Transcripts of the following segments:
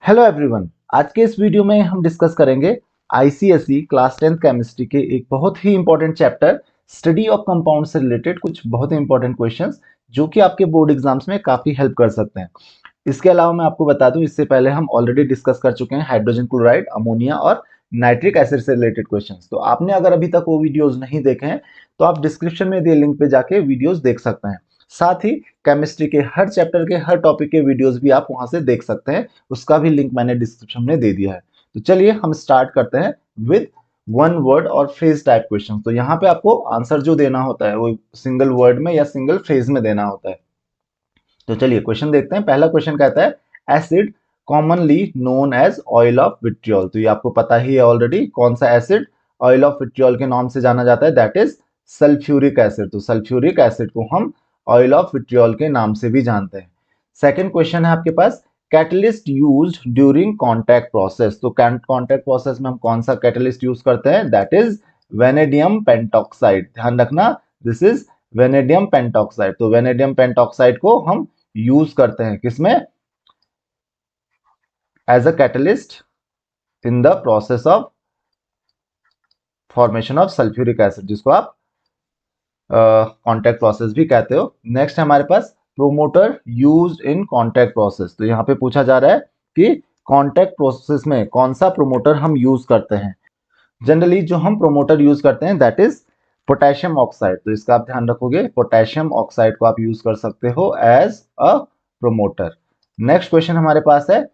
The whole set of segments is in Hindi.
Hello everyone. आज के इस वीडियो में हम डिस्कस करेंगे आईसीएसई क्लास 10th केमिस्ट्री के एक बहुत ही important chapter study of compound से रिलेटेड कुछ बहुत ही इंपॉर्टेंट क्वेश्चंस जो कि आपके बोर्ड एग्जाम्स में काफी हेल्प कर सकते हैं। इसके अलावा मैं आपको बता दूं, इससे पहले हम ऑलरेडी डिस्कस कर चुके हैं हाइड्रोजन क्लोराइड, अमोनिया और नाइट्रिक एसिड से रिलेटेड क्वेश्चंस। तो आपने अगर अभी तक वो वीडियोज नहीं देखे हैं तो आप डिस्क्रिप्शन में दिए लिंक पे जाके वीडियोज देख सकते हैं। साथ ही केमिस्ट्री के हर चैप्टर के हर टॉपिक के वीडियोज भी आप वहां से देख सकते हैं, उसका भी लिंक मैंने डिस्क्रिप्शन में दे दिया है। तो चलिए हम स्टार्ट करते हैं विद वन वर्ड और फ्रेज टाइप क्वेश्चन। तो यहाँ पे आपको आंसर जो देना होता है वो सिंगल वर्ड में या सिंगल फ्रेज में देना होता है। तो चलिए क्वेश्चन देखते हैं। पहला क्वेश्चन कहता है acid commonly known as oil of vitriol. तो ये आपको पता ही है ऑलरेडी, कौन सा एसिड ऑयल ऑफ विट्रियोल के नाम से जाना जाता है, दैट इज सल्फ्यूरिक एसिड। तो सल्फ्यूरिक एसिड को हम ऑयल ऑफ विट्रियोल के नाम से भी जानते हैं। सेकेंड क्वेश्चन है आपके पास, catalyst used during contact process. तो कॉन्टैक्ट प्रोसेस में हम कौन सा कैटलिस्ट यूज करते हैं, दैट इज वेनेडियम पेंटॉक्साइड। ध्यान रखना, दिस इज वेनेडियम पेंटॉक्साइड। तो वेनेडियम पेंटॉक्साइड को हम यूज करते हैं किसमें, as a catalyst in the process of formation of sulphuric acid, जिसको आप कॉन्टैक्ट प्रोसेस भी कहते हो। नेक्स्ट है हमारे पास promoter used in contact process. तो यहाँ पे पूछा जा रहा है कि कॉन्टैक्ट प्रोसेस में कौन सा प्रोमोटर हम यूज करते हैं। जनरली जो हम प्रोमोटर यूज करते हैं दैट इज पोटेशियम ऑक्साइड। तो इसका आप ध्यान रखोगे, पोटेशियम ऑक्साइड को आप यूज कर सकते हो as a promoter. Next question हमारे पास है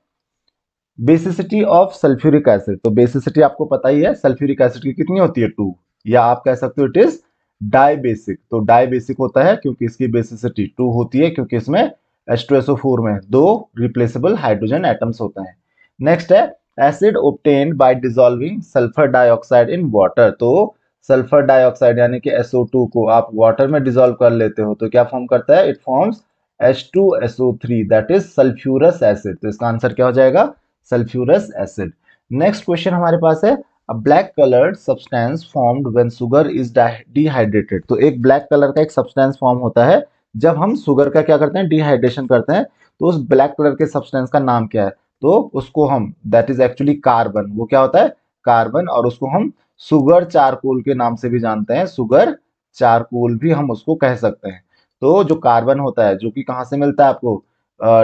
बेसिसिटी ऑफ सल्फ्यूरिक एसिड। तो बेसिसिटी आपको पता ही है, सल्फ्यूरिक एसिड की कितनी होती है, 2, या आप कह सकते हो इट इज डाई बेसिक। तो डाई बेसिक होता है क्योंकि इसकी बेसिसिटी 2 होती है, क्योंकि इसमें H2SO4 में 2 रिप्लेसेबल हाइड्रोजन एटम्स होते हैं। नेक्स्ट है acid obtained bye dissolving sulphur dioxide in water. तो सल्फर डाइऑक्साइड यानी कि SO2 को आप वाटर में डिसॉल्व कर लेते हो तो क्या फॉर्म करता है, it forms H2SO3 that is sulphurous acid. तो इसका आंसर क्या हो जाएगा, सल्फ्यूरस एसिड। नेक्स्ट क्वेश्चन हमारे पास है a black coloured substance formed when sugar is dehydrated. तो एक ब्लैक कलर का एक सब्सटेंस फॉर्म होता है जब हम शुगर का क्या करते हैं, डिहाइड्रेशन करते हैं। तो उस ब्लैक कलर के सब्सटेंस का नाम क्या है, तो उसको हम, दैट इज एक्चुअली कार्बन। वो क्या होता है, कार्बन। और उसको हम सुगर चारकोल के नाम से भी जानते हैं, सुगर चारकोल भी हम उसको कह सकते हैं। तो जो कार्बन होता है, जो कि कहाँ से मिलता है आपको,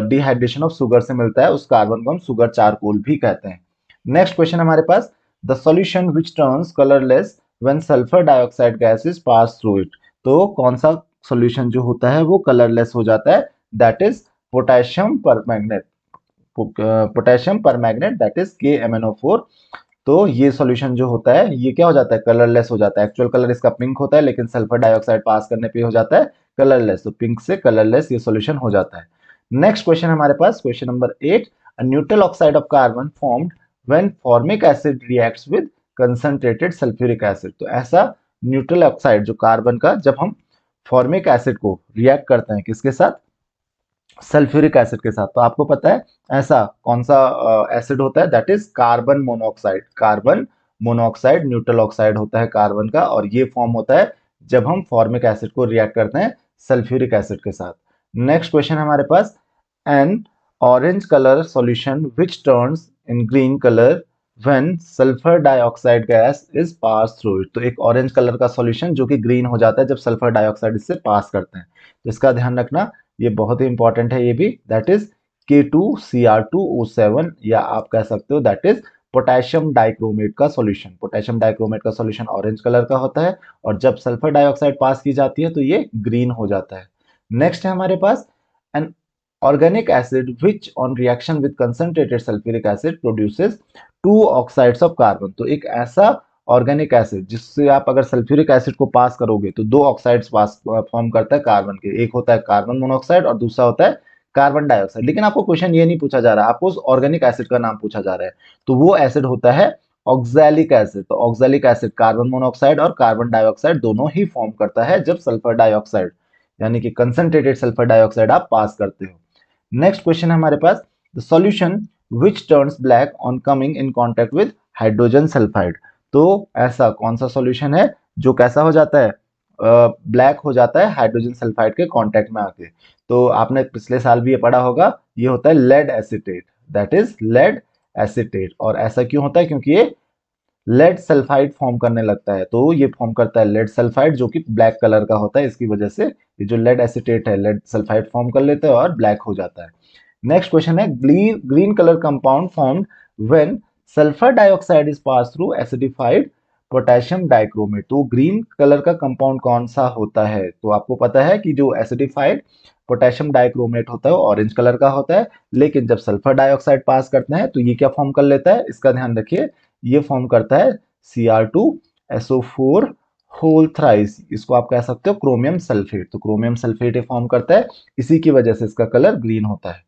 डिहाइड्रेशन ऑफ शुगर से मिलता है, उस कार्बन को हम शुगर चारकोल भी कहते हैं। नेक्स्ट क्वेश्चन हमारे पास, the solution which turns colourless when sulphur dioxide gas is pass through it. तो कौन सा सॉल्यूशन जो होता है वो कलरलेस हो जाता है, that is potassium permanganate. Potassium permanganate that is KMnO4। तो ये सॉल्यूशन जो होता है ये क्या हो जाता है, कलरलेस हो जाता है। एक्चुअल कलर इसका पिंक होता है लेकिन सल्फर डाइऑक्साइड पास करने पे हो जाता है कलरलेस। तो पिंक से कलरलेस ये सॉल्यूशन हो जाता है। नेक्स्ट क्वेश्चन हमारे पास, question number 8, a neutral oxide of carbon formed when formic acid reacts with concentrated sulphuric acid. तो ऐसा न्यूट्रल ऑक्साइड जो कार्बन का, जब हम फॉर्मिक एसिड को रिएक्ट करते हैं किसके साथ, सल्फ्यूरिक एसिड के साथ, तो आपको पता है ऐसा कौन सा एसिड होता है, that is carbon monoxide. Carbon monoxide neutral oxide होता है कार्बन का, और ये फॉर्म होता है जब हम फॉर्मिक एसिड को रिएक्ट करते हैं सल्फ्यूरिक एसिड के साथ। नेक्स्ट क्वेश्चन हमारे पास, an orange colour solution which turns in green colour when sulphur dioxide gas is pass through it. तो एक ऑरेंज कलर का सॉल्यूशन जो कि ग्रीन हो जाता है जब सल्फर डाइऑक्साइड इससे पास करते हैं। तो इसका ध्यान रखना, ये बहुत ही इंपॉर्टेंट है ये भी, दैट इज K2Cr2O7, या आप कह सकते हो दैट इज पोटेशियम डाइक्रोमेट का सॉल्यूशन। पोटेशियम डाइक्रोमेट का सॉल्यूशन ऑरेंज कलर का होता है और जब सल्फर डाइऑक्साइड पास की जाती है तो ये ग्रीन हो जाता है। नेक्स्ट है हमारे पास, N organic acid which on reaction with concentrated sulfuric acid produces two oxides of carbon। तो एक ऐसा ऑर्गेनिक एसिड जिससे आप अगर सल्फ्यूरिक एसिड को पास करोगे तो 2 ऑक्साइड्स पास फॉर्म करता है कार्बन के, एक होता है कार्बन मोनोऑक्साइड और दूसरा होता है कार्बन डाइऑक्साइड। लेकिन आपको क्वेश्चन ये नहीं पूछा जा रहा, आपको उस ऑर्गेनिक एसिड का नाम पूछा जा रहा है। तो वो एसिड होता है ऑक्सैलिक एसिड। तो ऑक्सैलिक एसिड कार्बन मोनोऑक्साइड और कार्बन डाइऑक्साइड दोनों ही फॉर्म करता है जब सल्फर डाइऑक्साइड यानी कि कंसंट्रेटेड सल्फर डाइऑक्साइड आप पास करते हो। नेक्स्ट क्वेश्चन है हमारे पास, the solution which turns black on coming in contact with hydrogen sulphide. तो ऐसा कौन सा सॉल्यूशन है जो कैसा हो जाता है, ब्लैक हो जाता है हाइड्रोजन सल्फाइड के कांटेक्ट में आके। तो आपने पिछले साल भी ये पढ़ा होगा, ये होता है lead acetate. That is lead acetate. और ऐसा क्यों होता है? क्योंकि ये लेड सल्फाइड फॉर्म करने लगता है, तो ये फॉर्म करता है लेड सल्फाइड जो कि ब्लैक कलर का होता है। इसकी वजह से ये जो लेड एसीटेट है लेड सल्फाइड फॉर्म कर लेते हैं और ब्लैक हो जाता है। नेक्स्ट क्वेश्चन है green colour compound formed when sulphur dioxide is pass through acidified potassium dichromate. तो ग्रीन कलर का कंपाउंड कौन सा होता है? तो आपको पता है कि जो एसिडिफाइड पोटेशियम डाइक्रोमेट होता है वो ऑरेंज कलर का होता है, लेकिन जब सल्फर डाइऑक्साइड पास करते हैं तो ये क्या फॉर्म कर लेता है? इसका ध्यान रखिए, ये फॉर्म करता है Cr2SO4 होल थ्राइस। इसको आप कह सकते हो क्रोमियम सल्फेट। तो क्रोमियम सल्फेट ये फॉर्म करता है, इसी की वजह से इसका कलर ग्रीन होता है।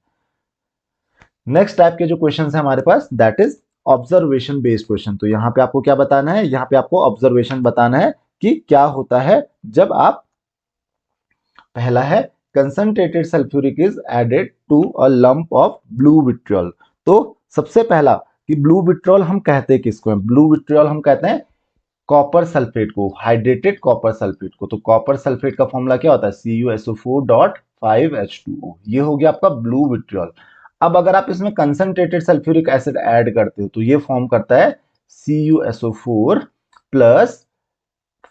नेक्स्ट टाइप के जो क्वेश्चन है हमारे पास that is observation based question. तो यहाँ पे आपको क्या बताना है? यहाँ पे आपको ऑब्जर्वेशन बताना है कि क्या होता है जब आप, पहला है concentrated sulphuric is added to a lump of blue vitriol. तो सबसे पहला कि ब्लू विट्रियल हम कहते हैं किसको? ब्लू विट्रियल हम कहते हैं कॉपर सल्फेट को, हाइड्रेटेड कॉपर सल्फेट को। तो कॉपर सल्फेट का फॉर्मूला क्या होता है? CuSO4.5H2O। ये हो गया आपका ब्लू विट्रियल। अब अगर आप इसमें कंसंट्रेटेड सल्फ्यूरिक एसिड ऐड करते हो तो ये फॉर्म करता है CuSO4 प्लस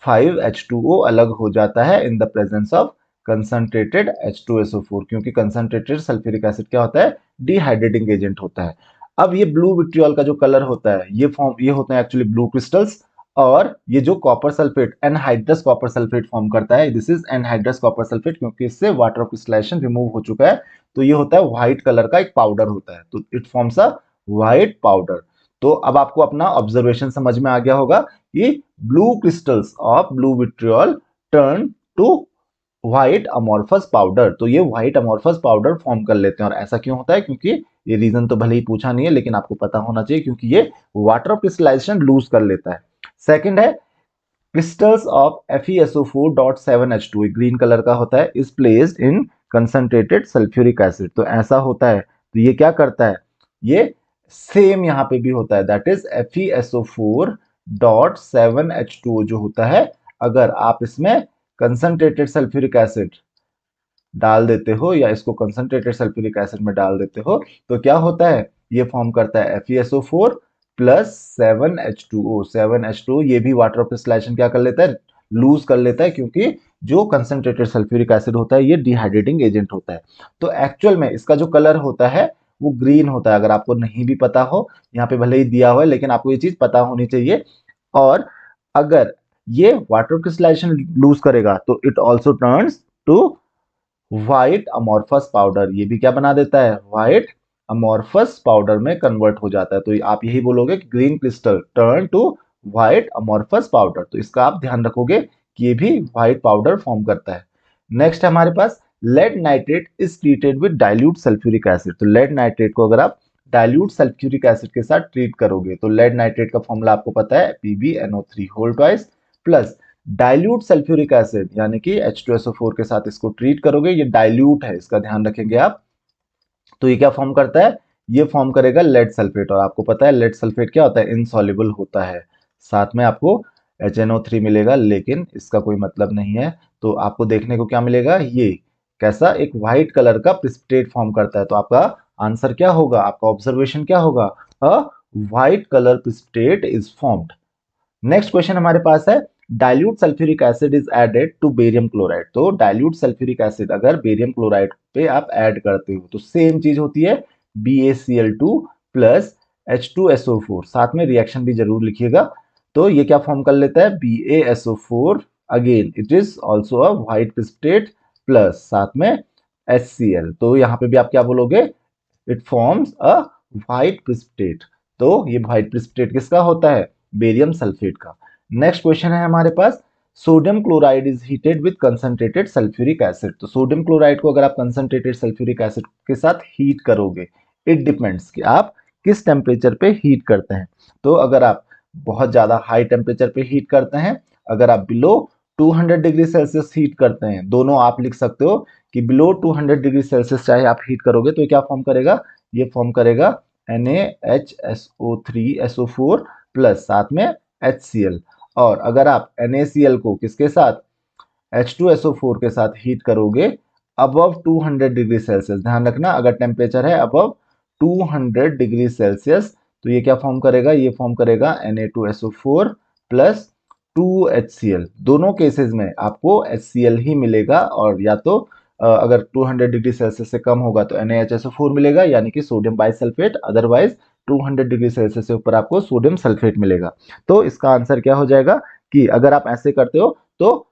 5H2O अलग हो जाता है in the presence of concentrated H2SO4, क्योंकि कंसंट्रेटेड सल्फ्यूरिक एसिड क्या होता है? डिहाइड्रेटिंग एजेंट होता है। अब ये ब्लू विट्रियल का जो कलर होता है ये होते हैं एक्चुअली ब्लू क्रिस्टल्स, और ये जो copper sulphate anhydrous copper sulphate form करता है, this is anhydrous copper sulphate, क्योंकि इससे वाटर क्रिस्टलाइजेशन रिमूव हो चुका है। तो ये होता है व्हाइट कलर का एक पाउडर होता है, तो it forms a white powder. तो अब आपको अपना ऑब्जर्वेशन समझ में आ गया होगा कि blue crystals of blue vitriol turn to white amorphous powder. तो ये व्हाइट अमोर्फस पाउडर फॉर्म कर लेते हैं। और ऐसा क्यों होता है? क्योंकि ये रीजन तो भले ही पूछा नहीं है लेकिन आपको पता होना चाहिए, क्योंकि ये वाटर क्रिस्टलाइजेशन लूज कर लेता है। सेकंड है crystals of FeSO4.7H2, green colour का होता है, is placed in concentrated sulphuric acid. तो ऐसा होता है, तो ये क्या करता है? ये सेम यहां पे भी होता है, दैट इज FeSO4.7H2O जो होता है, अगर आप इसमें कंसंट्रेटेड सल्फ्यूरिक एसिड डाल देते हो या इसको कंसंट्रेटेड सल्फ्यूरिक एसिड में डाल देते हो तो क्या होता है? ये फॉर्म करता है FeSO4 प्लस 7H2O। 7H2O ये भी वाटर क्रिस्टलाइजेशन क्या कर लेता है? लूज कर लेता है, क्योंकि जो कंसंट्रेटेड सल्फ्यूरिक एसिड होता है ये डिहाइड्रेटिंग एजेंट होता है। तो एक्चुअल में इसका जो कलर होता है वो ग्रीन होता है। अगर आपको नहीं भी पता हो, यहाँ पे भले ही दिया हुआ है लेकिन आपको ये चीज पता होनी चाहिए। और अगर ये वाटर क्रिस्टलाइजेशन लूज करेगा तो it also turns to white amorphous powder. ये भी क्या बना देता है? व्हाइट अमोर्फस पाउडर में कन्वर्ट हो जाता है। तो आप यही बोलोगे कि green crystal turn to white amorphous powder. तो इसका आप ध्यान रखोगे कि ये भी व्हाइट पाउडर फॉर्म करता है। नेक्स्ट है हमारे पास lead nitrate is treated with dilute sulphuric acid. तो लेड नाइट्रेट को अगर आप डाइल्यूट सल्फ्यूरिक एसिड के साथ ट्रीट करोगे तो लेड नाइट्रेट का फॉर्मूला आपको पता है PbNO3 whole twice plus dilute sulphuric acid यानी कि H2SO4 के साथ इसको ट्रीट करोगे। ये डाइल्यूट है, इसका ध्यान रखेंगे आप। तो ये क्या फॉर्म करता है? ये फॉर्म करेगा लेड सल्फेट, और आपको पता है लेड सल्फेट क्या होता है? इनसॉल्युबल होता है। साथ में आपको HNO3 मिलेगा, लेकिन इसका कोई मतलब नहीं है। तो आपको देखने को क्या मिलेगा? ये कैसा एक व्हाइट कलर का प्रिसिपिटेट फॉर्म करता है। तो आपका आंसर क्या होगा? आपका ऑब्जर्वेशन क्या होगा? A white colour precipitate is formed. Next question हमारे पास है dilute sulphuric acid is added to barium chloride. तो डाइल्यूट सल्फ्यूरिक एसिड अगर बेरियम क्लोराइड पे आप ऐड करते हो तो सेम चीज होती है BaCl2 प्लस H2SO4। साथ में रिएक्शन भी जरूर लिखिएगा। तो ये क्या फॉर्म कर लेता है? BaSO4, again it is also a white precipitate plus साथ में HCl। तो यहाँ पे भी आप क्या बोलोगे? It forms a white precipitate. तो ये व्हाइट प्रिसिपिटेट किसका होता है? बेरियम सल्फेट का। नेक्स्ट क्वेश्चन है हमारे पास sodium chloride is heated with concentrated sulphuric acid. तो सोडियम क्लोराइड को अगर आप कंसंट्रेटेड सल्फ्यूरिक एसिड के साथ हीट करोगे, इट डिपेंड्स कि आप किस टेम्परेचर पे हीट करते हैं। तो अगर आप बहुत ज्यादा हाई टेम्परेचर पे हीट करते हैं, अगर आप बिलो 200 डिग्री सेल्सियस हीट करते हैं, दोनों आप लिख सकते हो कि बिलो 200 डिग्री सेल्सियस चाहे आप हीट करोगे तो ये क्या फॉर्म करेगा? ये फॉर्म करेगा NaHSO3SO4 प्लस साथ में HCl। और अगर आप NaCl को किसके साथ? H2SO4 के साथ हीट करोगे अबव 200 डिग्री सेल्सियस, ध्यान रखना अगर टेम्परेचर है अबव 200 डिग्री सेल्सियस, तो ये क्या फॉर्म करेगा, ये फॉर्म करेगा Na2SO4 प्लस 2HCl। दोनों केसेस में आपको HCl ही मिलेगा, और या तो अगर 200 डिग्री सेल्सियस से कम होगा तो NaHSO4 मिलेगा यानी कि sodium bisulphate, otherwise 200 degree Celsius से ऊपर आपको सोडियम सल्फेट मिलेगा। तो इसका आंसर क्या हो जाएगा कि अगर आप ऐसे करते हो तो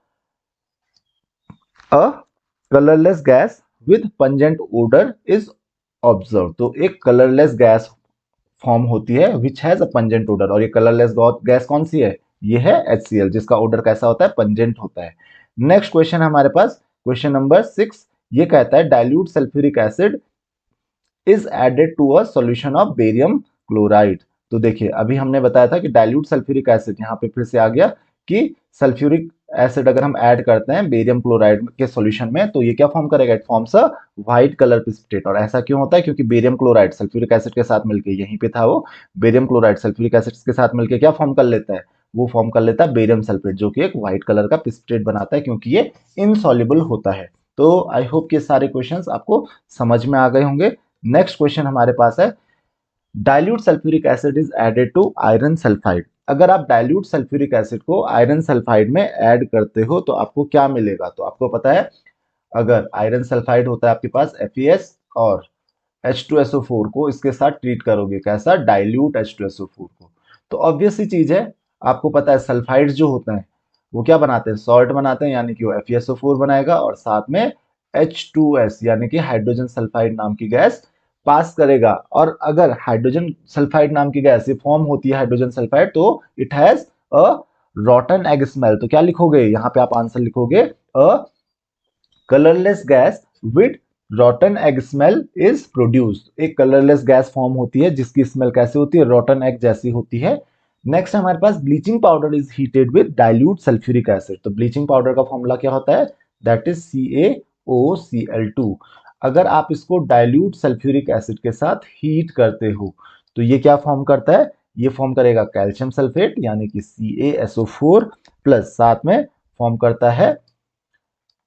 a colourless gas with pungent odour is observe. तो एक कलरलेस गैस फॉर्म होती है which has a pungent odour, और ये कलरलेस गैस कौन सी है, ये है HCl, जिसका ओडर कैसा होता है, पंजेंट होता है। नेक्स्ट क्वेश्चन हमारे पास क्वेश्चन नंबर 6, ये कहता है dilute sulphuric acid is added to a solution of barium chloride. तो देखिए अभी हमने बताया था कि डाइल्यूट सल्फ्यूरिक एसिड, यहाँ पे फिर से आ गया कि सल्फ्यूरिक एसिड अगर हम ऐड करते हैं बेरियम क्लोराइड के सॉल्यूशन में तो ये क्या फॉर्म करेगा, it forms a white colour precipitate. और ऐसा क्यों होता है, क्योंकि बेरियम क्लोराइड सल्फ्यूरिक एसिड के साथ मिलकर, यहीं पे था वो, बेरियम क्लोराइड सल्फ्यूरिक एसिड के साथ मिलकर क्या फॉर्म कर लेता है, वो फॉर्म कर लेता है बेरियम सल्फेट, जो कि एक व्हाइट कलर का प्रेसिपिटेट बनाता है क्योंकि ये इनसॉल्युबल होता है। तो आई होप कि सारे क्वेश्चंस आपको समझ में आ गए होंगे। नेक्स्ट क्वेश्चन हमारे पास है dilute sulphuric acid is added to iron sulphide. अगर आप डाइल्यूट सल्फ्यूरिक एसिड को आयरन सल्फाइड में ऐड करते हो तो आपको क्या मिलेगा, तो आपको पता है अगर आयरन सल्फाइड होता है आपके पास FeS, और H2SO4 को इसके साथ ट्रीट करोगे कैसा, डाइल्यूट H2SO4 को, तो ऑब्वियस सी चीज है, आपको पता है सल्फाइड्स जो होते हैं वो क्या बनाते हैं, सॉल्ट बनाते हैं, यानी कि वो FeSO4 बनाएगा और साथ में H2S यानी कि हाइड्रोजन सल्फाइड नाम की गैस पास करेगा। और अगर हाइड्रोजन सल्फाइड नाम की गैस ये फॉर्म होती है हाइड्रोजन सल्फाइड, तो it has a रॉटन egg smell. तो क्या लिखोगे यहाँ पे, आप आंसर लिखोगे अ colourless gas with रॉटन egg smell is produced. एक कलरलेस गैस फॉर्म होती है जिसकी स्मेल कैसी होती है, रॉटन एग जैसी होती है। नेक्स्ट हमारे पास bleaching powder is heated with dilute sulphuric acid. तो ब्लीचिंग पाउडर का फॉर्मूला क्या होता है, दैट इज CaOCl2। अगर आप इसको डाइल्यूट सल्फ्यूरिक एसिड के साथ हीट करते हो तो ये क्या फॉर्म करता है, ये फॉर्म करेगा कैल्शियम सल्फेट यानी कि CaSO4 प्लस साथ में फॉर्म करता है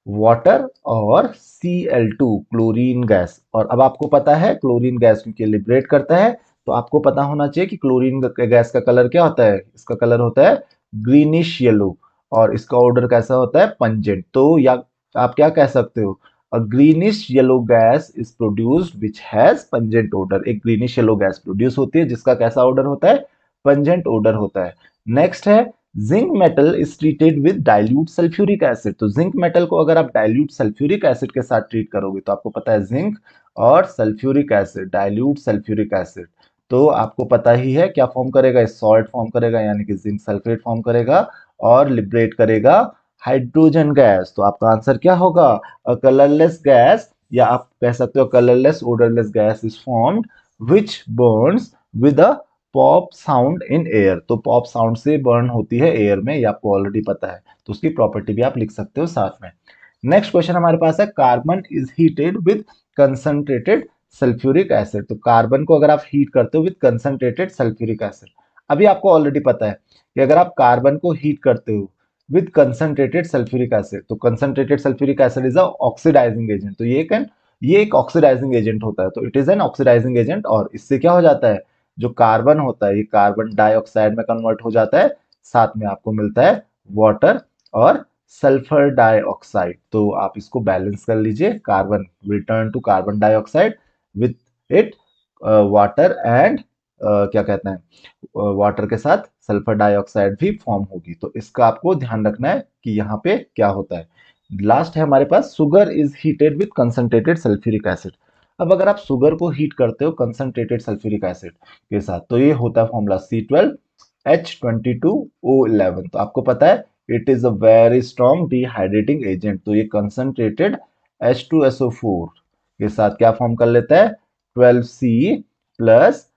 वाटर और Cl2 क्लोरीन गैस। और अब आपको पता है क्लोरीन गैस क्योंकि लिबरेट करता है, तो आपको पता होना चाहिए कि क्लोरीन गैस का कलर क्या होता है, इसका कलर होता है ग्रीनिश येलो, और इसका ऑर्डर कैसा होता है, पंजेंट। तो या आप क्या कह सकते हो, a greenish yellow gas is produced which has pungent odour. एक ग्रीनिश येलो गैस प्रोड्यूस होती है जिसका कैसा ऑर्डर होता है, पंजेंट ऑर्डर होता है। नेक्स्ट है zinc metal is treated with dilute sulphuric acid. तो जिंक मेटल को अगर आप डाइल्यूट सल्फ्यूरिक एसिड के साथ ट्रीट करोगे तो आपको पता है जिंक और sulphuric acid, dilute sulphuric acid, तो आपको पता ही है क्या फॉर्म करेगा, सॉल्ट फॉर्म करेगा यानी कि जिंक सल्फेट फॉर्म करेगा और लिबरेट करेगा हाइड्रोजन गैस। तो आपका आंसर क्या होगा, अ कलरलेस गैस, या आप कह सकते हो colourless odourless gas is formed which Burns with a pop sound in air. तो पॉप साउंड से बर्न होती है एयर में, ये आपको ऑलरेडी पता है, तो उसकी प्रॉपर्टी भी आप लिख सकते हो साथ में। नेक्स्ट क्वेश्चन हमारे पास है carbon is heated with concentrated sulphuric acid. तो कार्बन को अगर आप हीट करते हो विद कंसंट्रेटेड सल्फ्यूरिक एसिड, अभी आपको ऑलरेडी पता है कि अगर आप कार्बन को हीट करते हो विद कंसंट्रेटेड सल्फ्यूरिक एसिड, तो concentrated sulphuric acid is an oxidising agent. तो ये एक ऑक्सीडाइजिंग एजेंट होता है, तो it is an oxidising agent, और इससे क्या हो जाता है, जो कार्बन होता है ये कार्बन डाइऑक्साइड में कन्वर्ट हो जाता है, साथ में आपको मिलता है वाटर और सल्फर डाइऑक्साइड। तो आप इसको बैलेंस कर लीजिए, carbon will turn to carbon dioxide, with it water and क्या कहते हैं, वाटर के साथ सल्फर डाइऑक्साइड भी फॉर्म होगी। तो इसका आपको ध्यान रखना है कि यहाँ पे क्या होता है। लास्ट है हमारे पास sugar is heated with concentrated sulphuric acid. अब अगर आप शुगर को हीट करते हो कंसंट्रेटेड सल्फ्यूरिक एसिड के साथ तो ये होता है फॉर्मूला C12H22O11। तो आपको पता है it is a very strong dehydrating agent. तो ये कंसंट्रेटेड H2SO4 के साथ क्या फॉर्म कर लेता है, 12C प्लस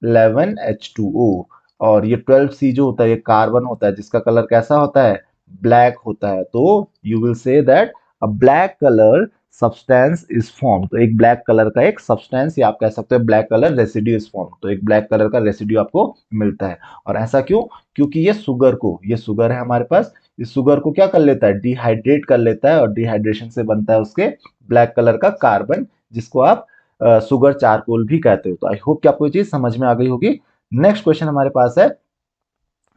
11H2O। और ये 12C जो होता है ये कार्बन होता है जिसका कलर कैसा होता है, ब्लैक होता है। तो you will say that a black colour substance is form. तो एक ब्लैक कलर का एक सब्सटेंस, या आप कह सकते हो black colour residue is form. तो एक ब्लैक कलर का रेसिड्यू आपको मिलता है। और ऐसा क्यों, क्योंकि ये शुगर है हमारे पास, इस शुगर को क्या कर लेता है, डिहाइड्रेट कर लेता है, और डिहाइड्रेशन से बनता है उसके ब्लैक कलर का कार्बन, जिसको आप शुगर चारकोल भी कहते हो। तो आई होप कि आपको ये चीज समझ में आ गई होगी। नेक्स्ट क्वेश्चन हमारे पास है,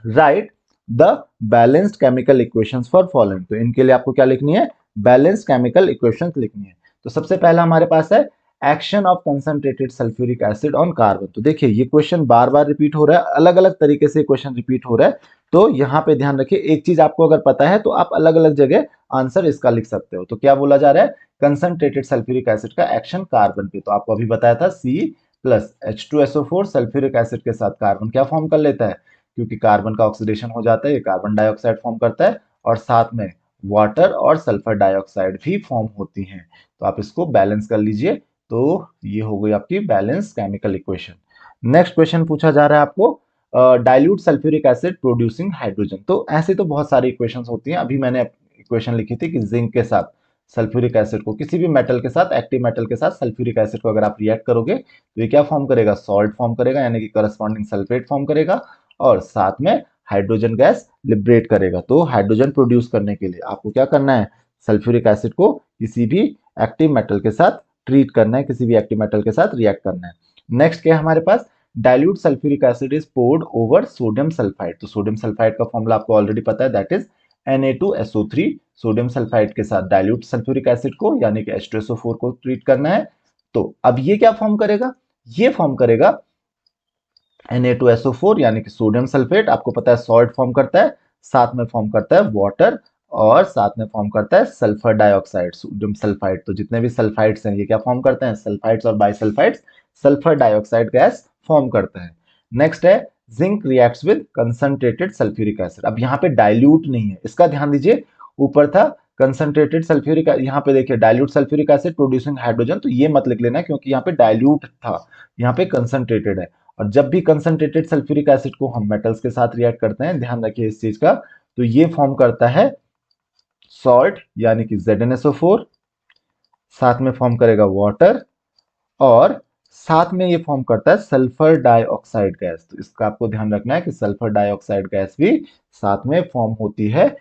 write the balanced chemical equations for following. तो इनके लिए आपको क्या लिखनी है, बैलेंस्ड केमिकल इक्वेशंस लिखनी है। तो सबसे पहला हमारे पास है action of concentrated sulphuric acid on carbon. तो देखिए ये क्वेश्चन बार बार रिपीट हो रहा है, अलग अलग तरीके से क्वेश्चन रिपीट हो रहा है। तो यहाँ पे ध्यान रखिए, एक चीज आपको अगर पता है तो आप अलग अलग जगह आंसर इसका लिख सकते हो। तो क्या बोला जा रहा है, कंसंट्रेटेड सल्फ्यूरिक एसिड का एक्शन कार्बन पे। तो आपको अभी बताया था C+H2SO4 सल्फ्यूरिक एसिड के साथ कार्बन क्या फॉर्म कर लेता है, क्योंकि कार्बन का ऑक्सीडेशन हो जाता है, ये कार्बन डाइऑक्साइड फॉर्म करता है, और साथ में वाटर और सल्फर डाइऑक्साइड भी फॉर्म होती हैं। तो आप इसको बैलेंस कर लीजिए। तो ये हो गई आपकी balance chemical equation. Next question पूछा जा रहा है आपको, dilute sulphuric acid producing hydrogen. तो ऐसे तो बहुत सारी इक्वेशंस होती हैं। अभी मैंने इक्वेशन लिखी थी कि जिंक के साथ सल्फ्यूरिक एसिड को, किसी भी मेटल के साथ, एक्टिव मेटल के साथ सल्फ्यूरिक एसिड को अगर आप रिएक्ट करोगे तो ये क्या फॉर्म करेगा, सॉल्ट फॉर्म करेगा, यानी कि करस्पॉन्डिंग सल्फेट फॉर्म करेगा, और साथ में हाइड्रोजन गैस लिबरेट करेगा। तो हाइड्रोजन प्रोड्यूस करने के लिए आपको क्या करना है, सल्फ्यूरिक एसिड को किसी भी एक्टिव मेटल के साथ ट्रीट करना है, किसी भी एक्टिव मेटल के साथ रिएक्ट करना है। नेक्स्ट क्या है हमारे पास, dilute sulphuric acid is poured over sodium sulphide. तो सोडियम सल्फाइड का फॉर्मूला आपको ऑलरेडी पता है, that is Na2SO3। Sodium sulphide के साथ डाइल्यूट सल्फ्यूरिक एसिड को यानी कि H2SO4 को ट्रीट करना है। तो अब ये क्या फॉर्म करेगा, ये फॉर्म करेगा Na2SO4 यानी कि सोडियम सल्फेट। आपको पता है सॉल्ट फॉर्म करता है, साथ में फॉर्म करता है वाटर, और साथ में फॉर्म करता है सल्फर डाइऑक्साइड, सोडियम सल्फाइड। तो जितने भी सल्फाइड्स हैं ये क्या फॉर्म करते हैं, सल्फाइड्स और bisulphides sulphur dioxide gas form करते हैं। नेक्स्ट है zinc reacts with concentrated sulphuric acid. अब यहाँ पे डाइल्यूट नहीं है, इसका ध्यान दीजिए, ऊपर था कंसंट्रेटेड सल्फ्यूरिक, यहाँ पे देखिए dilute sulphuric acid producing hydrogen. तो ये मत लिख लेना क्योंकि यहाँ पे डाइल्यूट था, यहाँ पे कंसंट्रेटेड है। और जब भी कंसंट्रेटेड सल्फ्यूरिक एसिड को हम मेटल्स के साथ रिएक्ट करते हैं, ध्यान रखिए इस चीज का, तो ये फॉर्म करता है सॉल्ट यानी कि ZnSO4, साथ में फॉर्म करेगा वाटर, और साथ में ये फॉर्म करता है सल्फर डाइऑक्साइड गैस। तो इसका आपको ध्यान रखना है कि सल्फर डाइऑक्साइड गैस भी साथ में फॉर्म होती है,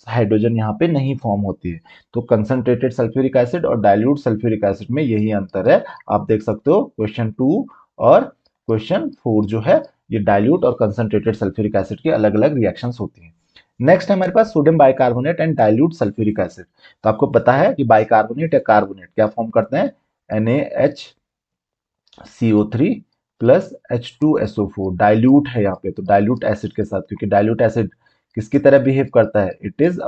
हाइड्रोजन यहाँ पे नहीं फॉर्म होती है। तो कंसंट्रेटेड सल्फ्यूरिक एसिड और डाइल्यूट सल्फ्यूरिक एसिड में यही अंतर है। आप देख सकते हो क्वेश्चन 2 और क्वेश्चन 4 जो है, ये डाइल्यूट और कंसंट्रेटेड सल्फ्यूरिक एसिड की अलग अलग रिएक्शंस होती हैं। नेक्स्ट है हमारे पास sodium bicarbonate and dilute sulphuric acid. तो आपको पता है कि बाइकार्बोनेट या कार्बोनेट क्या फॉर्म करते हैं, NaHCO3 प्लस H2SO4। डाइल्यूट है यहाँ पे, तो डाइल्यूट एसिड के साथ, क्योंकि डाइल्यूट एसिड किसकी तरह बिहेव करता है, इट इज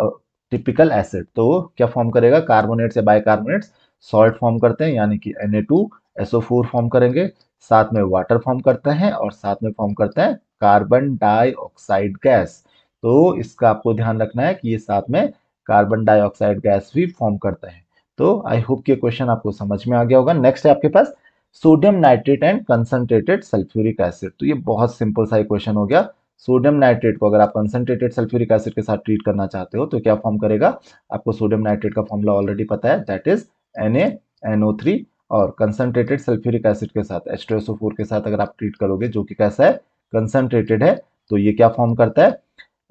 टिपिकल एसिड। तो क्या फॉर्म करेगा, कार्बोनेट से बाइकार्बोनेट्स सॉल्ट फॉर्म करते हैं यानी कि Na2SO4 फॉर्म करेंगे, साथ में वाटर फॉर्म करते हैं, और साथ में फॉर्म करते हैं कार्बन डाइऑक्साइड गैस। तो इसका आपको ध्यान रखना है कि ये साथ में कार्बन डाइऑक्साइड गैस भी फॉर्म करता है। तो आई होप कि क्वेश्चन आपको समझ में आ गया होगा। नेक्स्ट है आपके पास sodium nitrate and concentrated sulphuric acid. तो ये बहुत सिंपल सा क्वेश्चन हो गया। सोडियम नाइट्रेट को अगर आप कंसंट्रेटेड सल्फ्यूरिक एसिड के साथ ट्रीट करना चाहते हो तो क्या फॉर्म करेगा, आपको सोडियम नाइट्रेट का फॉर्मूला ऑलरेडी पता है, दैट इज NaNO3। और कंसंट्रेटेड सल्फ्यूरिक एसिड के साथ H2SO4 के साथ अगर आप ट्रीट करोगे, जो कि कैसा है, कंसंट्रेटेड है, तो ये क्या फॉर्म करता है,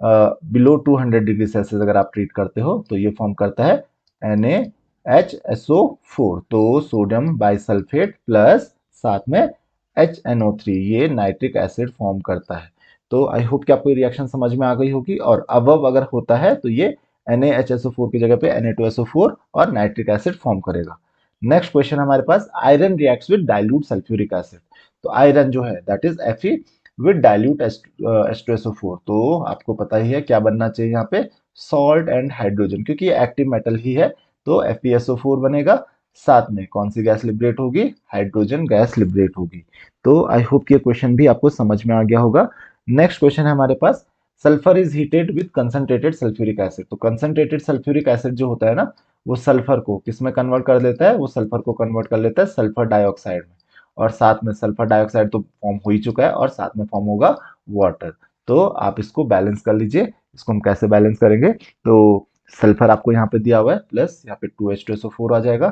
बिलो 200 डिग्री सेल्सियस अगर आप ट्रीट करते हो तो ये फॉर्म करता है NaHSO4। तो सोडियम बाइसल्फेट प्लस साथ में HNO3, ये नाइट्रिक एसिड फॉर्म करता है। तो आई होप कि आपको ये रिएक्शन समझ में आ गई होगी। और अब अगर होता है तो ये NaHSO4 की जगह पे Na2SO4 और नाइट्रिक एसिड फॉर्म करेगा। नेक्स्ट क्वेश्चन हमारे पास, iron reacts with dilute sulphuric acid. तो आयरन जो है that is Fe with dilute H2SO4। तो आपको पता ही है क्या बनना चाहिए यहाँ पे, सॉल्ट एंड हाइड्रोजन, क्योंकि ये एक्टिव मेटल ही है। तो FeSO4 बनेगा, साथ में कौन सी गैस लिबरेट होगी, हाइड्रोजन गैस लिबरेट होगी। तो आई होप कि ये क्वेश्चन भी आपको समझ में आ गया होगा। नेक्स्ट क्वेश्चन है हमारे पास, sulphur is heated with concentrated sulphuric acid. तो कंसंट्रेटेड सल्फ्यूरिक एसिड जो होता है ना, वो सल्फर को किस में कन्वर्ट कर देता है, वो सल्फर को कन्वर्ट कर लेता है सल्फर डाइऑक्साइड में, और साथ में सल्फर डाइऑक्साइड तो फॉर्म हो ही चुका है, और साथ में फॉर्म होगा वाटर। तो आप इसको बैलेंस कर लीजिए। इसको हम कैसे बैलेंस करेंगे, तो सल्फर आपको यहाँ पे दिया हुआ है, प्लस यहाँ पे 2H2SO4 आ जाएगा,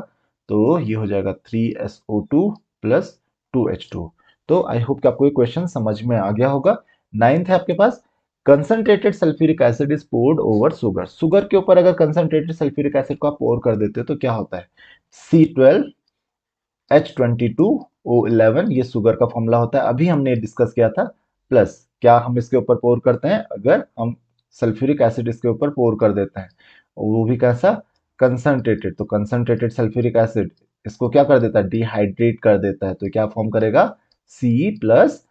तो ये हो जाएगा 3SO2 प्लस 2H2। तो आई होप कि आपको ये क्वेश्चन समझ में आ गया होगा। नाइन्थ है आपके पास, concentrated sulphuric acid is poured over sugar. Sugar के ऊपर अगर कंसंट्रेटेड सल्फ्यूरिक एसिड को आप पोर कर देते हो तो क्या होता है, C12 H22O11 ये शुगर का फॉर्मूला होता है, अभी हमने डिस्कस किया था। प्लस क्या हम इसके ऊपर पोर करते हैं, अगर हम सल्फ्यूरिक एसिड इसके ऊपर पोर कर देते हैं, और वो भी कैसा, कंसंट्रेटेड, तो कंसंट्रेटेड सल्फ्यूरिक एसिड इसको क्या कर देता है, डिहाइड्रेट कर देता है, तो क्या फॉर्म करेगा, सी प्लस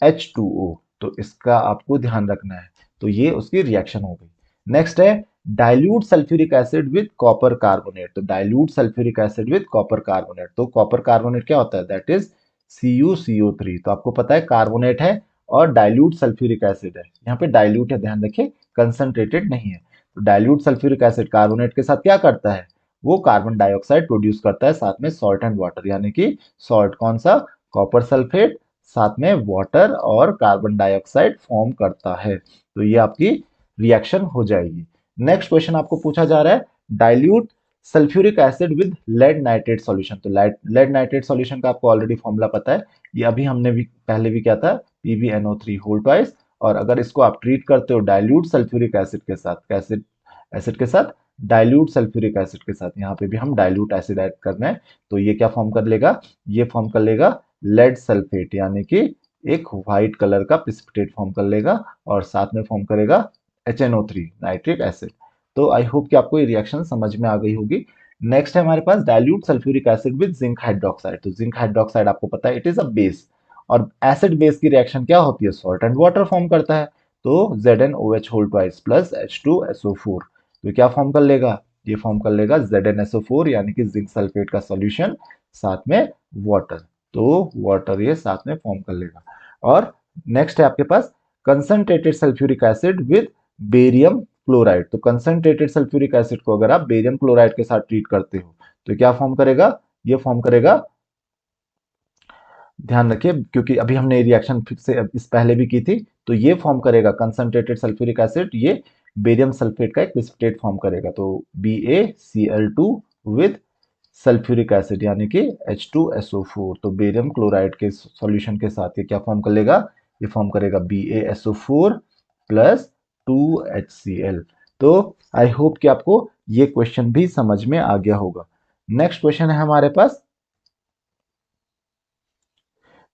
H2O। तो इसका आपको ध्यान रखना है। तो ये उसकी रिएक्शन हो गई। नेक्स्ट है dilute sulphuric acid with copper carbonate. तो dilute sulphuric acid with copper carbonate, तो कॉपर कार्बोनेट क्या होता है, दैट इज CuCO3। तो आपको पता है कार्बोनेट है और डाइल्यूट सल्फ्यूरिक एसिड है, यहाँ पे डाइल्यूट है, ध्यान रखिए, कंसंट्रेटेड नहीं है। तो डाइल्यूट सल्फ्यूरिक एसिड कार्बोनेट के साथ क्या करता है, वो कार्बन डाइऑक्साइड प्रोड्यूस करता है, साथ में सॉल्ट एंड वाटर, यानी कि सॉल्ट कौन सा, कॉपर सल्फेट, साथ में वाटर और कार्बन डाइऑक्साइड फॉर्म करता है। तो ये आपकी रिएक्शन हो जाएगी। नेक्स्ट क्वेश्चन आपको पूछा जा रहा है dilute sulphuric acid with lead nitrate solution. तो लेड नाइट्रेट सॉल्यूशन का आपको ऑलरेडी फॉर्मूला पता है, ये अभी हमने भी पहले भी क्या था, PbNO3 होल ट्वाइस। और अगर इसको आप ट्रीट करते हो डाइल्यूट सल्फ्यूरिक एसिड के साथ, कैसे एसिड के साथ, डाइल्यूट सल्फ्यूरिक एसिड के साथ, यहाँ पे भी हम डाइल्यूट एसिड ऐड कर रहे हैं, तो ये क्या फॉर्म कर लेगा, ये फॉर्म कर लेगा लेड सल्फेट, यानी कि एक व्हाइट कलर का प्रेसिपिटेट फॉर्म कर लेगा, और साथ में फॉर्म करेगा HNO3 नाइट्रिक एसिड। तो आई होप कि आपको ये रिएक्शन समझ में आ गई होगी। नेक्स्ट है हमारे पास dilute sulphuric acid with zinc hydroxide. तो जिंक हाइड्रोक्साइड आपको पता है इट इज अ बेस, और एसिड बेस की रिएक्शन क्या होती है, सॉल्ट एंड वाटर फॉर्म करता है। तो ZnOH whole twice plus H2SO4, तो क्या फॉर्म कर लेगा, ये फॉर्म कर लेगा ZnSO4, यानी कि जिंक सल्फेट का सॉल्यूशन साथ में वाटर, तो वाटर ये साथ में फॉर्म कर लेगा। और नेक्स्ट है आपके पास concentrated sulphuric acid with barium chloride. तो कंसंट्रेटेड सल्फ्यूरिक एसिड को अगर आप बेरियम क्लोराइड के साथ ट्रीट करते हो, तो क्या फॉर्म करेगा, ये फॉर्म करेगा, ध्यान रखिए क्योंकि अभी हमने रिएक्शन फिर से इस पहले भी की थी, तो ये फॉर्म करेगा कंसंट्रेटेड सल्फ्यूरिक एसिड, ये बेरियम सल्फेट का एक प्रेसिपिटेट फॉर्म करेगा, तो BaCl2 विद सल्फ्यूरिक एसिड, यानी कि H2SO4। तो बेरियम क्लोराइड के सॉल्यूशन के साथ ये क्या फॉर्म कर लेगा, ये फॉर्म करेगा BaSO4 प्लस 2HCl। तो आई होप कि आपको ये क्वेश्चन भी समझ में आ गया होगा। नेक्स्ट क्वेश्चन है हमारे पास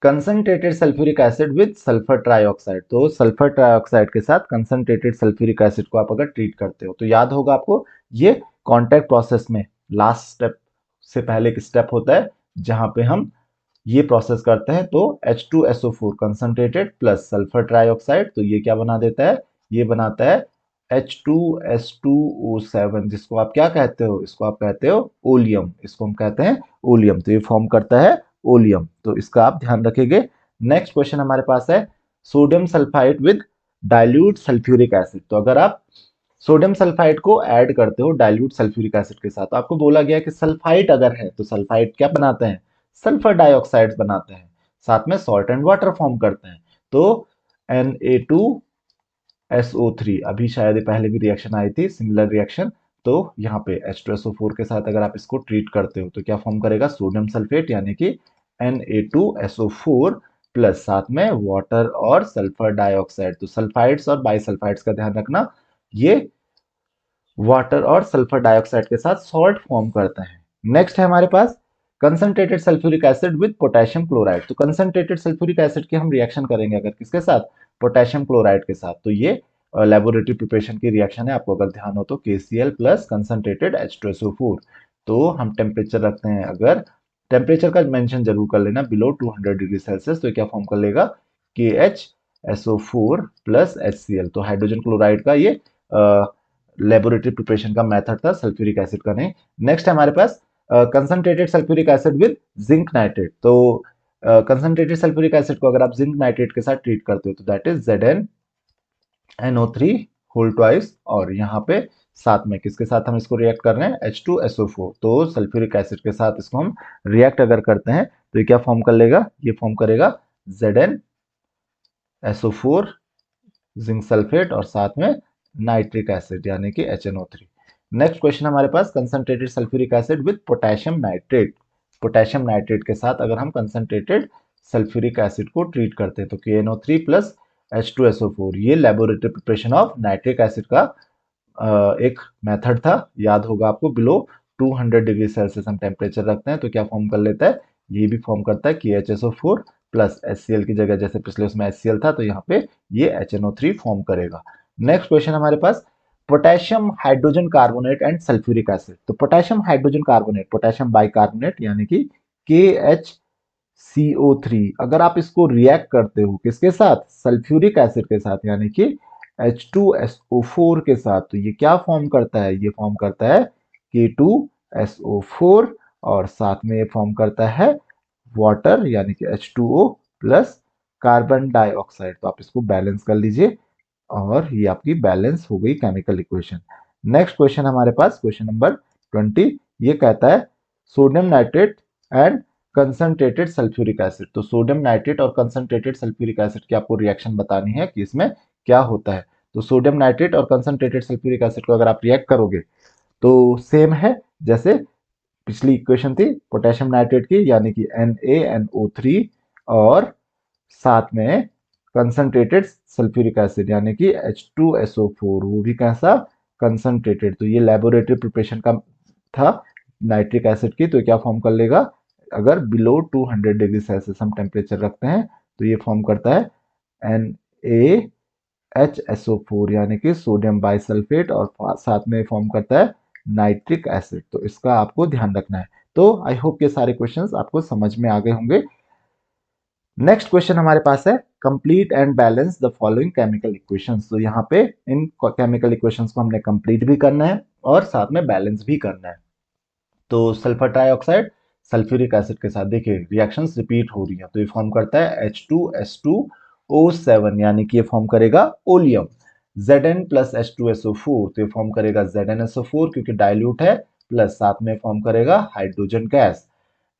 concentrated sulphuric acid with sulphur trioxide. तो सल्फर ट्राइऑक्साइड के साथ कंसंट्रेटेड सल्फ्यूरिक एसिड को आप अगर ट्रीट करते हो, तो याद होगा आपको ये कॉन्टैक्ट प्रोसेस में लास्ट स्टेप से पहले एक स्टेप होता है जहां पे हम ये प्रोसेस करते हैं, तो H2SO4 concentrated plus sulphur trioxide, तो ये क्या बना देता है, ये बनाता है H2S2O7, जिसको आप क्या कहते हो, इसको आप कहते हो ओलियम, इसको हम कहते हैं ओलियम। तो ये फॉर्म करता है ओलियम, तो इसका आप ध्यान रखेंगे। नेक्स्ट क्वेश्चन हमारे पास है sodium sulphide with dilute sulphuric acid. तो अगर आप सोडियम सल्फाइड को ऐड करते हो डाइल्यूट सल्फ्यूरिक एसिड के साथ, तो आपको बोला गया कि सल्फाइड अगर है तो सल्फाइड क्या बनाते हैं, सल्फर डाइऑक्साइड बनाते हैं, साथ में सॉल्ट एंड वाटर फॉर्म करते हैं। तो Na2SO3, अभी शायद ये पहले भी रिएक्शन आई थी सिमिलर रिएक्शन, तो यहाँ पे H2SO4 के साथ अगर आप इसको ट्रीट करते हो, तो क्या फॉर्म करेगा, सोडियम सल्फेट, यानी कि Na2SO4 प्लस साथ में वाटर और सल्फर डाइऑक्साइड। तो सल्फाइड्स और बाइसल्फाइड्स का ध्यान रखना, ये वाटर और सल्फर डाइऑक्साइड के साथ सॉल्ट फॉर्म करते हैं। नेक्स्ट है हमारे पास concentrated sulphuric acid with potassium chloride. तो कंसंट्रेटेड सल्फ्यूरिक एसिड की हम रिएक्शन करेंगे अगर किसके साथ, पोटेशियम क्लोराइड के साथ, तो ये लेबोरेटरी प्रिपरेशन की रिएक्शन है, आपको अगर ध्यान हो तो KCl प्लस कंसंट्रेटेड H2SO4। तो हम टेम्परेचर रखते हैं, अगर टेम्परेचर का मेंशन जरूर कर लेना बिलो 200 डिग्री सेल्सियस, तो क्या फॉर्म कर लेगा, KHSO4 प्लस HCl। तो हाइड्रोजन क्लोराइड का ये लेबोरेटरी प्रिपरेशन का मेथड था, सल्फ्यूरिक एसिड का नहीं। नेक्स्ट है हमारे पास concentrated sulphuric acid with zinc nitrate. तो कंसंट्रेटेड सल्फ्यूरिक एसिड को अगर आप जिंक नाइट्रेट के साथ ट्रीट करते हो, तो that is ZnNO3 whole twice, और यहाँ पे साथ में किसके साथ हम इसको रिएक्ट कर रहे हैं, H2SO4। तो सल्फ्यूरिक एसिड के साथ इसको हम रिएक्ट अगर करते हैं, तो ये क्या फॉर्म कर लेगा, ये फॉर्म करेगा ZnSO4 जिंक सल्फेट और साथ में नाइट्रिक एसिड, यानी कि HNO3। नेक्स्ट क्वेश्चन हमारे पास concentrated sulphuric acid with potassium nitrate. Potassium nitrate के साथ अगर हम कंसंट्रेटेड सल्फ्यूरिक एसिड को ट्रीट करते हैं, तो KNO3 प्लस H2SO4, ये laboratory preparation of nitric acid का एक मेथड था, याद होगा आपको, बिलो 200 डिग्री सेल्सियस हम टेम्परेचर रखते हैं, तो क्या फॉर्म कर लेता है, ये भी फॉर्म करता है KHSO4 प्लस HCl की जगह जैसे पिछले उसमें HCl था तो यहाँ पे ये HNO3 फॉर्म करेगा। नेक्स्ट क्वेश्चन हमारे पास potassium hydrogen carbonate and sulphuric acid. तो potassium hydrogen carbonate, potassium bicarbonate यानी कि KHCO3, अगर आप इसको रिएक्ट करते हो किसके साथ, सल्फ्यूरिक एसिड के साथ यानी कि H2SO4 के साथ, तो ये क्या फॉर्म करता है, ये फॉर्म करता है K2SO4 और साथ में ये फॉर्म करता है वाटर यानी कि H2O प्लस कार्बन डाइऑक्साइड। तो आप इसको बैलेंस कर लीजिए और ये आपकी बैलेंस हो गई केमिकल इक्वेशन। नेक्स्ट क्वेश्चन हमारे पास क्वेश्चन नंबर 20, ये कहता है sodium nitrate and concentrated sulphuric acid. तो सोडियम नाइट्रेट और कंसंट्रेटेड सल्फ्यूरिक एसिड की आपको रिएक्शन बतानी है कि इसमें क्या होता है। तो सोडियम नाइट्रेट और कंसंट्रेटेड सल्फ्यूरिक एसिड को अगर आप रिएक्ट करोगे तो सेम है जैसे पिछली इक्वेशन थी पोटेशियम नाइट्रेट की यानी कि NaNO3 और साथ में कंसंट्रेटेड सल्फ्यूरिक एसिड यानी कि H2SO4, वो भी कैसा, कंसंट्रेटेड। तो ये लेबोरेटरी प्रिपरेशन का था नाइट्रिक एसिड की, तो क्या फॉर्म कर लेगा, अगर बिलो 200 डिग्री सेल्सियस हम टेम्परेचर रखते हैं तो ये फॉर्म करता है NaHSO4 यानी कि सोडियम बाइसल्फेट और साथ में फॉर्म करता है नाइट्रिक एसिड। तो इसका आपको ध्यान रखना है। तो आई होप ये सारे क्वेश्चंस आपको समझ में आ गए होंगे। नेक्स्ट क्वेश्चन हमारे पास है complete and balance the following chemical equations. तो यहाँ पे इन केमिकल इक्वेशंस को हमने कंप्लीट भी करना है और साथ में बैलेंस भी करना है। तो सल्फर ट्राइऑक्साइड सल्फ्यूरिक एसिड के साथ देखिए रिएक्शंस रिपीट हो रही है, तो ये फॉर्म करता है H2S2O7 यानी कि ये फॉर्म करेगा ओलियम। Zn प्लस H2SO4 तो ये फॉर्म करेगा ZnSO4 क्योंकि डाइल्यूट है, प्लस साथ में फॉर्म करेगा हाइड्रोजन गैस।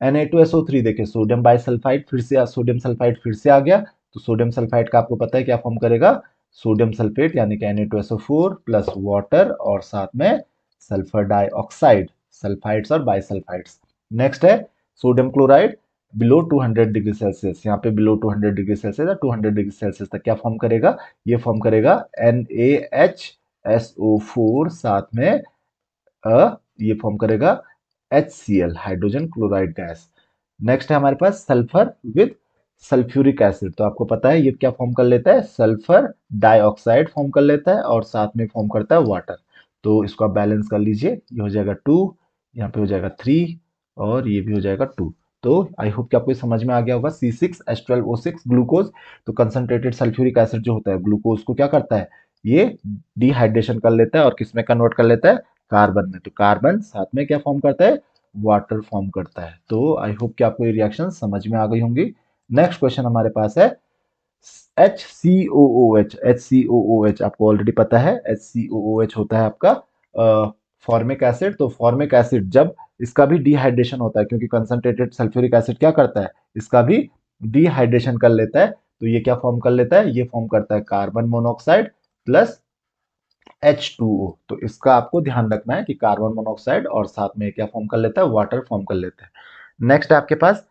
Na2SO3 देखिए सोडियम बाइसल्फाइड फिर से सोडियम सल्फाइड फिर से आ गया, तो सोडियम सल्फाइड का आपको पता है क्या फॉर्म करेगा, सोडियम सल्फेट यानी कि Na2SO4 प्लस वाटर और साथ में सल्फर डाइऑक्साइड, सल्फाइड्स और बाइसल्फाइड्स। नेक्स्ट है sodium chloride below 200 degree Celsius, यहाँ पे बिलो 200 डिग्री सेल्सियस या 200 डिग्री सेल्सियस तक क्या फॉर्म करेगा, ये फॉर्म करेगा NaHSO4 साथ में ये फॉर्म करेगा HCl hydrogen chloride gas. Next है हमारे पास सल्फर विद सल्फ्यूरिक एसिड, तो आपको पता है ये क्या फॉर्म कर लेता है, सल्फर डाइऑक्साइड फॉर्म कर लेता है और साथ में फॉर्म करता है वाटर। तो इसको आप बैलेंस कर लीजिए, ये हो जाएगा 2, यहाँ पे हो जाएगा 3 और ये भी हो जाएगा 2। तो आई होप कि आपको ये समझ में आ गया होगा। C6H12O6 ग्लूकोज, तो कंसंट्रेटेड सल्फ्यूरिक एसिड जो होता है ग्लूकोज को क्या करता है, ये डिहाइड्रेशन कर लेता है और किस में कन्वर्ट कर लेता है, कार्बन में। तो कार्बन साथ में क्या फॉर्म करता है, वाटर फॉर्म करता है। तो आई होप कि आपको ये रिएक्शन समझ में आ गई होंगी। नेक्स्ट क्वेश्चन हमारे पास है HCOOH। HCOOH आपको ऑलरेडी पता है, HCOOH होता है आपका फॉर्मिक एसिड। तो फॉर्मिक एसिड जब इसका भी डिहाइड्रेशन होता है क्योंकि कंसंट्रेटेड सल्फ्यूरिक एसिड क्या करता है, इसका भी डिहाइड्रेशन कर लेता है, तो ये क्या फॉर्म कर लेता है, ये फॉर्म करता है कार्बन मोनोऑक्साइड प्लस H2O। तो इसका आपको ध्यान रखना है कि कार्बन मोनोऑक्साइड और साथ में क्या फॉर्म कर लेता है, वाटर फॉर्म कर लेता है। नेक्स्ट है आपके पास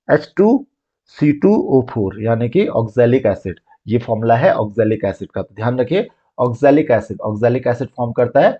H2C2O4 यानी कि ऑक्सैलिक एसिड, ये फॉर्मूला है ऑक्सैलिक एसिड का, तो ध्यान रखिए ऑक्सैलिक एसिड फॉर्म करता है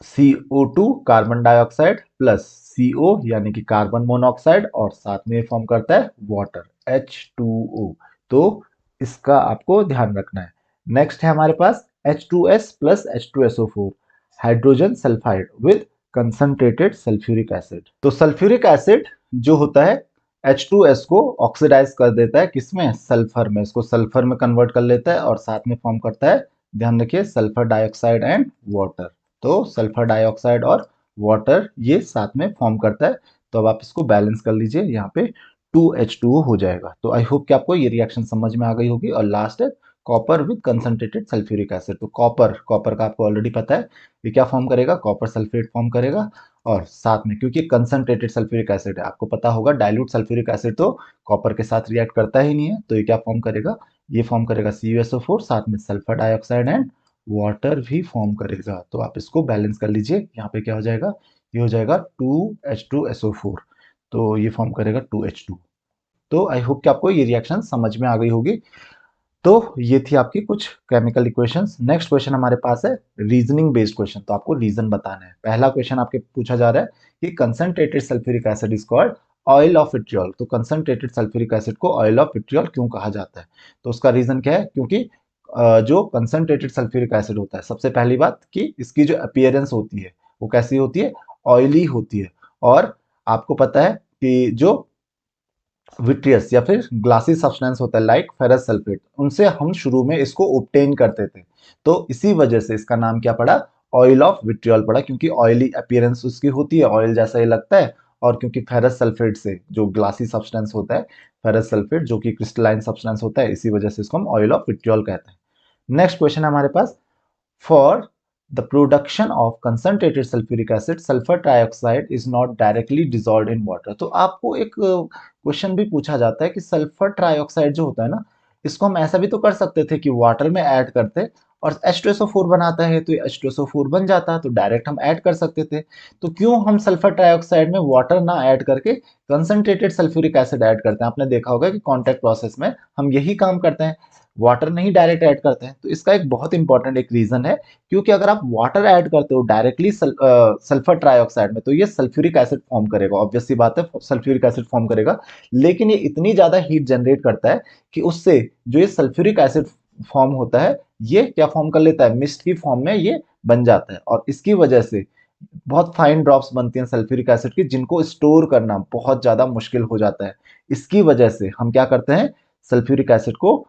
CO2 carbon dioxide plus CO यानी कि कार्बन मोनोऑक्साइड और साथ में फॉर्म करता है वाटर H2O। तो इसका आपको ध्यान रखना है। नेक्स्ट है हमारे पास H2S plus H2SO4 hydrogen sulphide with concentrated sulphuric acid. तो सल्फ्यूरिक एसिड जो होता है H2S को ऑक्सीडाइज कर देता है किसमें, सल्फर में, इसको सल्फर में कन्वर्ट कर लेता है और साथ में फॉर्म करता है, ध्यान रखिए, सल्फर डाइऑक्साइड एंड वाटर। तो सल्फर डाइऑक्साइड और वाटर ये साथ में फॉर्म करता है। तो अब आप इसको बैलेंस कर लीजिए, यहाँ पे 2H2O हो जाएगा। तो आई होप कि आपको ये रिएक्शन समझ में आ गई होगी। और लास्ट है copper with concentrated sulphuric acid. तो कॉपर का आपको ऑलरेडी पता है ये क्या फॉर्म करेगा, कॉपर सल्फेट फॉर्म करेगा और साथ में क्योंकि कंसंट्रेटेड सल्फ्यूरिक एसिड है, आपको पता होगा डाइल्यूट सल्फ्यूरिक एसिड तो कॉपर के साथ रिएक्ट करता ही नहीं है, तो ये क्या फॉर्म करेगा, ये फॉर्म करेगा CuSO4 साथ में सल्फर डाइऑक्साइड एंड वाटर भी फॉर्म करेगा। तो आप इसको बैलेंस कर लीजिए, यहाँ पे क्या हो जाएगा, ये हो जाएगा 2H2SO4, तो ये फॉर्म करेगा 2H2। तो आई होप कि आपको ये रिएक्शन समझ में आ गई होगी। तो ये थी आपकी कुछ केमिकल इक्वेशंस। नेक्स्ट क्वेश्चन हमारे पास है रीजनिंग बेस्ड क्वेश्चन, तो आपको रीजन बताना है। पहला क्वेश्चन आपके पूछा जा रहा है कि concentrated sulphuric acid is called oil of vitriol. तो कंसंट्रेटेड सल्फ्यूरिक एसिड को ऑयल ऑफ विट्रियोल क्यों कहा जाता है? तो उसका रीजन क्या है? क्योंकि जो कंसंट्रेटेड सल्फ्यूरिक एसिड होता है, सबसे पहली बात कि इसकी जो अपीयरेंस होती है वो कैसी होती है? ऑयली होती है। और आपको पता है कि जो विट्रियस या फिर ग्लासी सब्सटेंस होता है लाइक फेरस सल्फेट, उनसे हम शुरू में इसको ऑब्टेन करते थे। तो इसी वजह से इसका नाम क्या पड़ा? ऑयल ऑफ विट्रियोल पड़ा, क्योंकि ऑयली अपीयरेंस उसकी होती है, ऑयल जैसा ही लगता है। और क्योंकि फेरस सल्फेट से जो ग्लासी सब्सटेंस होता है, फेरस सल्फेट जो कि क्रिस्टलाइन सब्सटेंस होता है, इसी वजह से इसको हम ऑयल ऑफ विट्रियोल कहते हैं। नेक्स्ट क्वेश्चन हमारे पास, for the production of concentrated sulfuric acid, sulfur trioxide is not directly dissolved in water। तो आपको एक क्वेश्चन भी पूछा जाता है कि सल्फर ट्राइऑक्साइड जो होता है ना, इसको हम ऐसा भी तो कर सकते थे कि वाटर में ऐड करते और H2SO4 बनाता है तो ये H2SO4 बन जाता, तो डायरेक्ट हम ऐड कर सकते थे। तो क्यों हम सल्फर ट्राइऑक्साइड में वाटर ना ऐड करके कंसंट्रेटेड सल्फ्यूरिक एसिड ऐड करते हैं? आपने देखा होगा कि कॉन्टैक्ट प्रोसेस में हम यही काम करते हैं, वाटर नहीं डायरेक्ट ऐड करते हैं। तो इसका एक बहुत इंपॉर्टेंट एक रीजन है, क्योंकि अगर आप वाटर ऐड करते हो डायरेक्टली सल्फर ट्राइऑक्साइड में, तो ये सल्फ्यूरिक एसिड फॉर्म करेगा, ऑब्वियस सी बात है सल्फ्यूरिक एसिड फॉर्म करेगा। लेकिन ये इतनी ज्यादा हीट जनरेट करता है कि उससे जो ये सल्फ्यूरिक एसिड फॉर्म होता है, ये क्या फॉर्म कर लेता है? मिस्ट की फॉर्म में ये बन जाता है, और इसकी वजह से बहुत फाइन ड्रॉप्स बनती हैं सल्फ्यूरिक एसिड की, जिनको स्टोर करना बहुत ज्यादा मुश्किल हो जाता है। इसकी वजह से हम क्या करते हैं? सल्फ्यूरिक एसिड को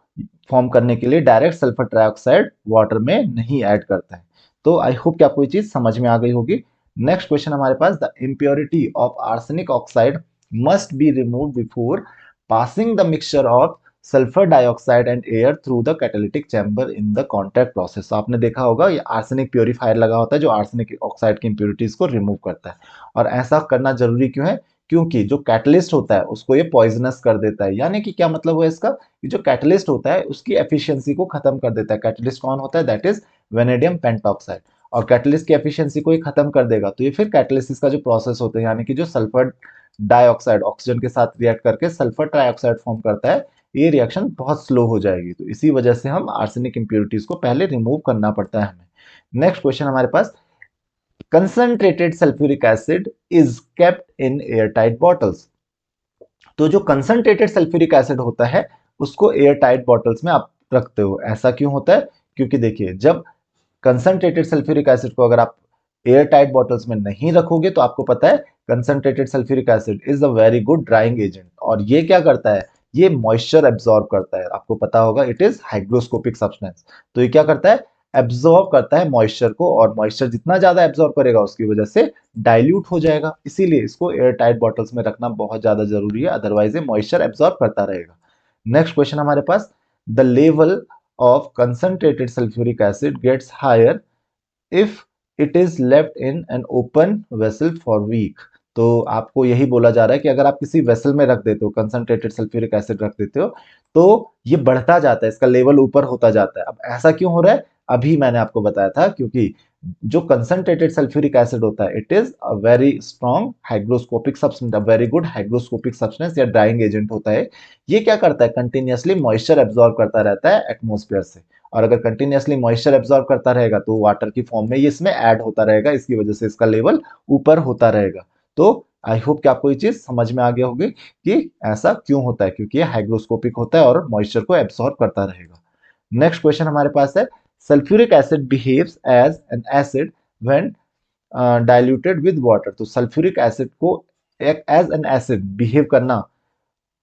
फॉर्म करने के लिए डायरेक्ट सल्फर ट्राइऑक्साइड वाटर में नहीं ऐड करते हैं। तो आई होप कि आपको ये चीज समझ में आ गई होगी। नेक्स्ट क्वेश्चन हमारे पास, the impurity of arsenic oxide must be remove before passing the mixture of sulphur dioxide and air through the catalytic chamber in the contact process. तो आपने देखा होगा ये आर्सेनिक प्योरीफायर लगा होता है जो आर्सेनिक ऑक्साइड की इंप्योरिटीज को रिमूव करता है। और ऐसा करना जरूरी क्यों है? क्योंकि जो कैटलिस्ट होता है उसको ये पॉइजनस कर देता है। यानी कि क्या मतलब हुआ इसका? कि जो कैटलिस्ट होता है उसकी एफिशिएंसी को खत्म कर देता है। कैटलिस्ट कौन होता है? That is vanadium pentoxide. और कैटलिस्ट की एफिशिएंसी को ये खत्म कर देगा, तो ये फिर कैटलिसिस का जो प्रोसेस होता है, यानी कि जो सल्फर डाइऑक्साइड ऑक्सीजन के साथ रिएक्ट करके सल्फर ट्राइऑक्साइड फॉर्म करता है, ये रिएक्शन बहुत स्लो हो जाएगी। तो इसी वजह से हम आर्सेनिक इंप्योरिटीज को पहले रिमूव करना पड़ता है हमें। नेक्स्ट क्वेश्चन हमारे पास, concentrated sulfuric acid is kept in airtight bottles। तो जो कंसंट्रेटेड सल्फ्यूरिक एसिड होता है उसको एयर टाइट बॉटल्स में आप रखते हो। ऐसा क्यों होता है? क्योंकि देखिए, जब कंसंट्रेटेड सल्फ्यूरिक एसिड को अगर आप एयर टाइट बॉटल्स में नहीं रखोगे, तो आपको पता है concentrated sulphuric acid is a very good drying agent, और ये क्या करता है? ये मॉइस्चर एब्जॉर्ब करता है। आपको पता होगा इट इज हाइग्रोस्कोपिक सब्सटेंस। तो ये क्या करता है? एब्जॉर्ब करता है मॉइस्चर को, और मॉइस्चर जितना ज्यादा एब्जॉर्ब करेगा उसकी वजह से डाइल्यूट हो जाएगा। इसीलिए इसको एयर टाइट बॉटल्स में रखना बहुत ज्यादा जरूरी है, अदरवाइज ये मॉइस्चर एब्जॉर्ब करता रहेगा। नेक्स्ट क्वेश्चन हमारे पास, the level of concentrated sulphuric acid gets higher if it is left in an open vessel for week. तो आपको यही बोला जा रहा है कि अगर आप किसी वेसल में रख देते हो, कंसंट्रेटेड सल्फ्यूरिक एसिड रख देते हो, तो ये बढ़ता जाता है, इसका लेवल ऊपर होता जाता है। अब ऐसा क्यों हो रहा है? अभी मैंने आपको बताया था, क्योंकि जो कंसंट्रेटेड सल्फ्यूरिक एसिड होता है it is a very strong hygroscopic substance, a very good hygroscopic substance या ड्राइंग एजेंट होता है। ये क्या करता है? कंटिन्यूअसली मॉइस्चर एब्जॉर्ब करता रहता है एटमॉस्फेयर से, और अगर कंटिन्यूअसली मॉइस्चर एब्जॉर्ब करता रहेगा तो वाटर की फॉर्म में ये इसमें ऐड होता रहेगा, इसकी वजह से इसका लेवल ऊपर होता रहेगा। तो आई होप कि आपको ये चीज समझ में आ गया होगी कि ऐसा क्यों होता है, क्योंकि ये हाइग्रोस्कोपिक होता है और मॉइस्चर को एब्सॉर्ब करता रहेगा। नेक्स्ट क्वेश्चन हमारे पास है, sulphuric acid behaves as an acid when diluted with water. तो सल्फ्यूरिक एसिड को एक एज एन एसिड बिहेव करना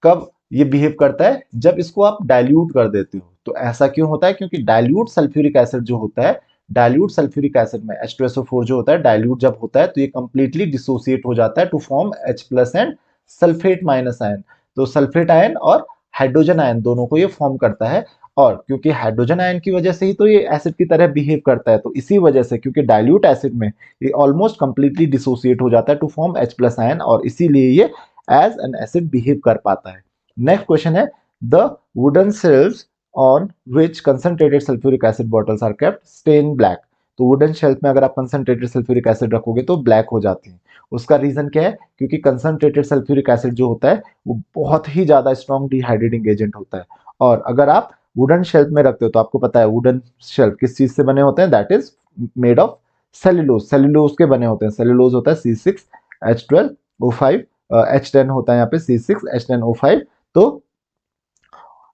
कब ये बिहेव करता है? जब इसको आप डाइल्यूट कर देते हो। तो ऐसा क्यों होता है? क्योंकि डाइल्यूट सल्फ्यूरिक एसिड जो होता है, डाइल्यूट सल्फ्यूरिक एसिड में H2SO4 जो होता है, डाइल्यूट जब होता है तो ये कंप्लीटली डिसोसिएट हो जाता है to form H plus and sulphate minus ion. तो सल्फेट आयन और हाइड्रोजन आयन दोनों को ये फॉर्म करता है, और क्योंकि हाइड्रोजन आयन की वजह से ही तो ये एसिड की तरह बिहेव करता है, तो इसी वजह से क्योंकि डाइल्यूट एसिड में ये ऑलमोस्ट कंप्लीटली डिसोसिएट हो जाता है to form H plus ion, और इसीलिए ये एज एन एसिड बिहेव कर पाता है। नेक्स्ट क्वेश्चन है, the wooden shelves on which concentrated sulphuric acid bottles are kept stain black. तो वुडन शेल्फ में अगर आप कंसंट्रेटेड सल्फ्यूरिक एसिड रखोगे तो ब्लैक हो जाती है। उसका रीजन क्या है? क्योंकि कंसंट्रेटेड सल्फ्यूरिक एसिड जो होता है वो बहुत ही ज्यादा स्ट्रॉन्ग डिहाइड्रेटिंग एजेंट होता है, और अगर आप वुडन शेल्फ में रखते हो तो आपको पता है वुडन शेल्फ किस चीज से बने होते हैं, that is made of cellulose, cellulose के बने होते हैं। सेल्यूलोज होता है C6H12O5, H10 होता है यहाँ पे C6H10O5। तो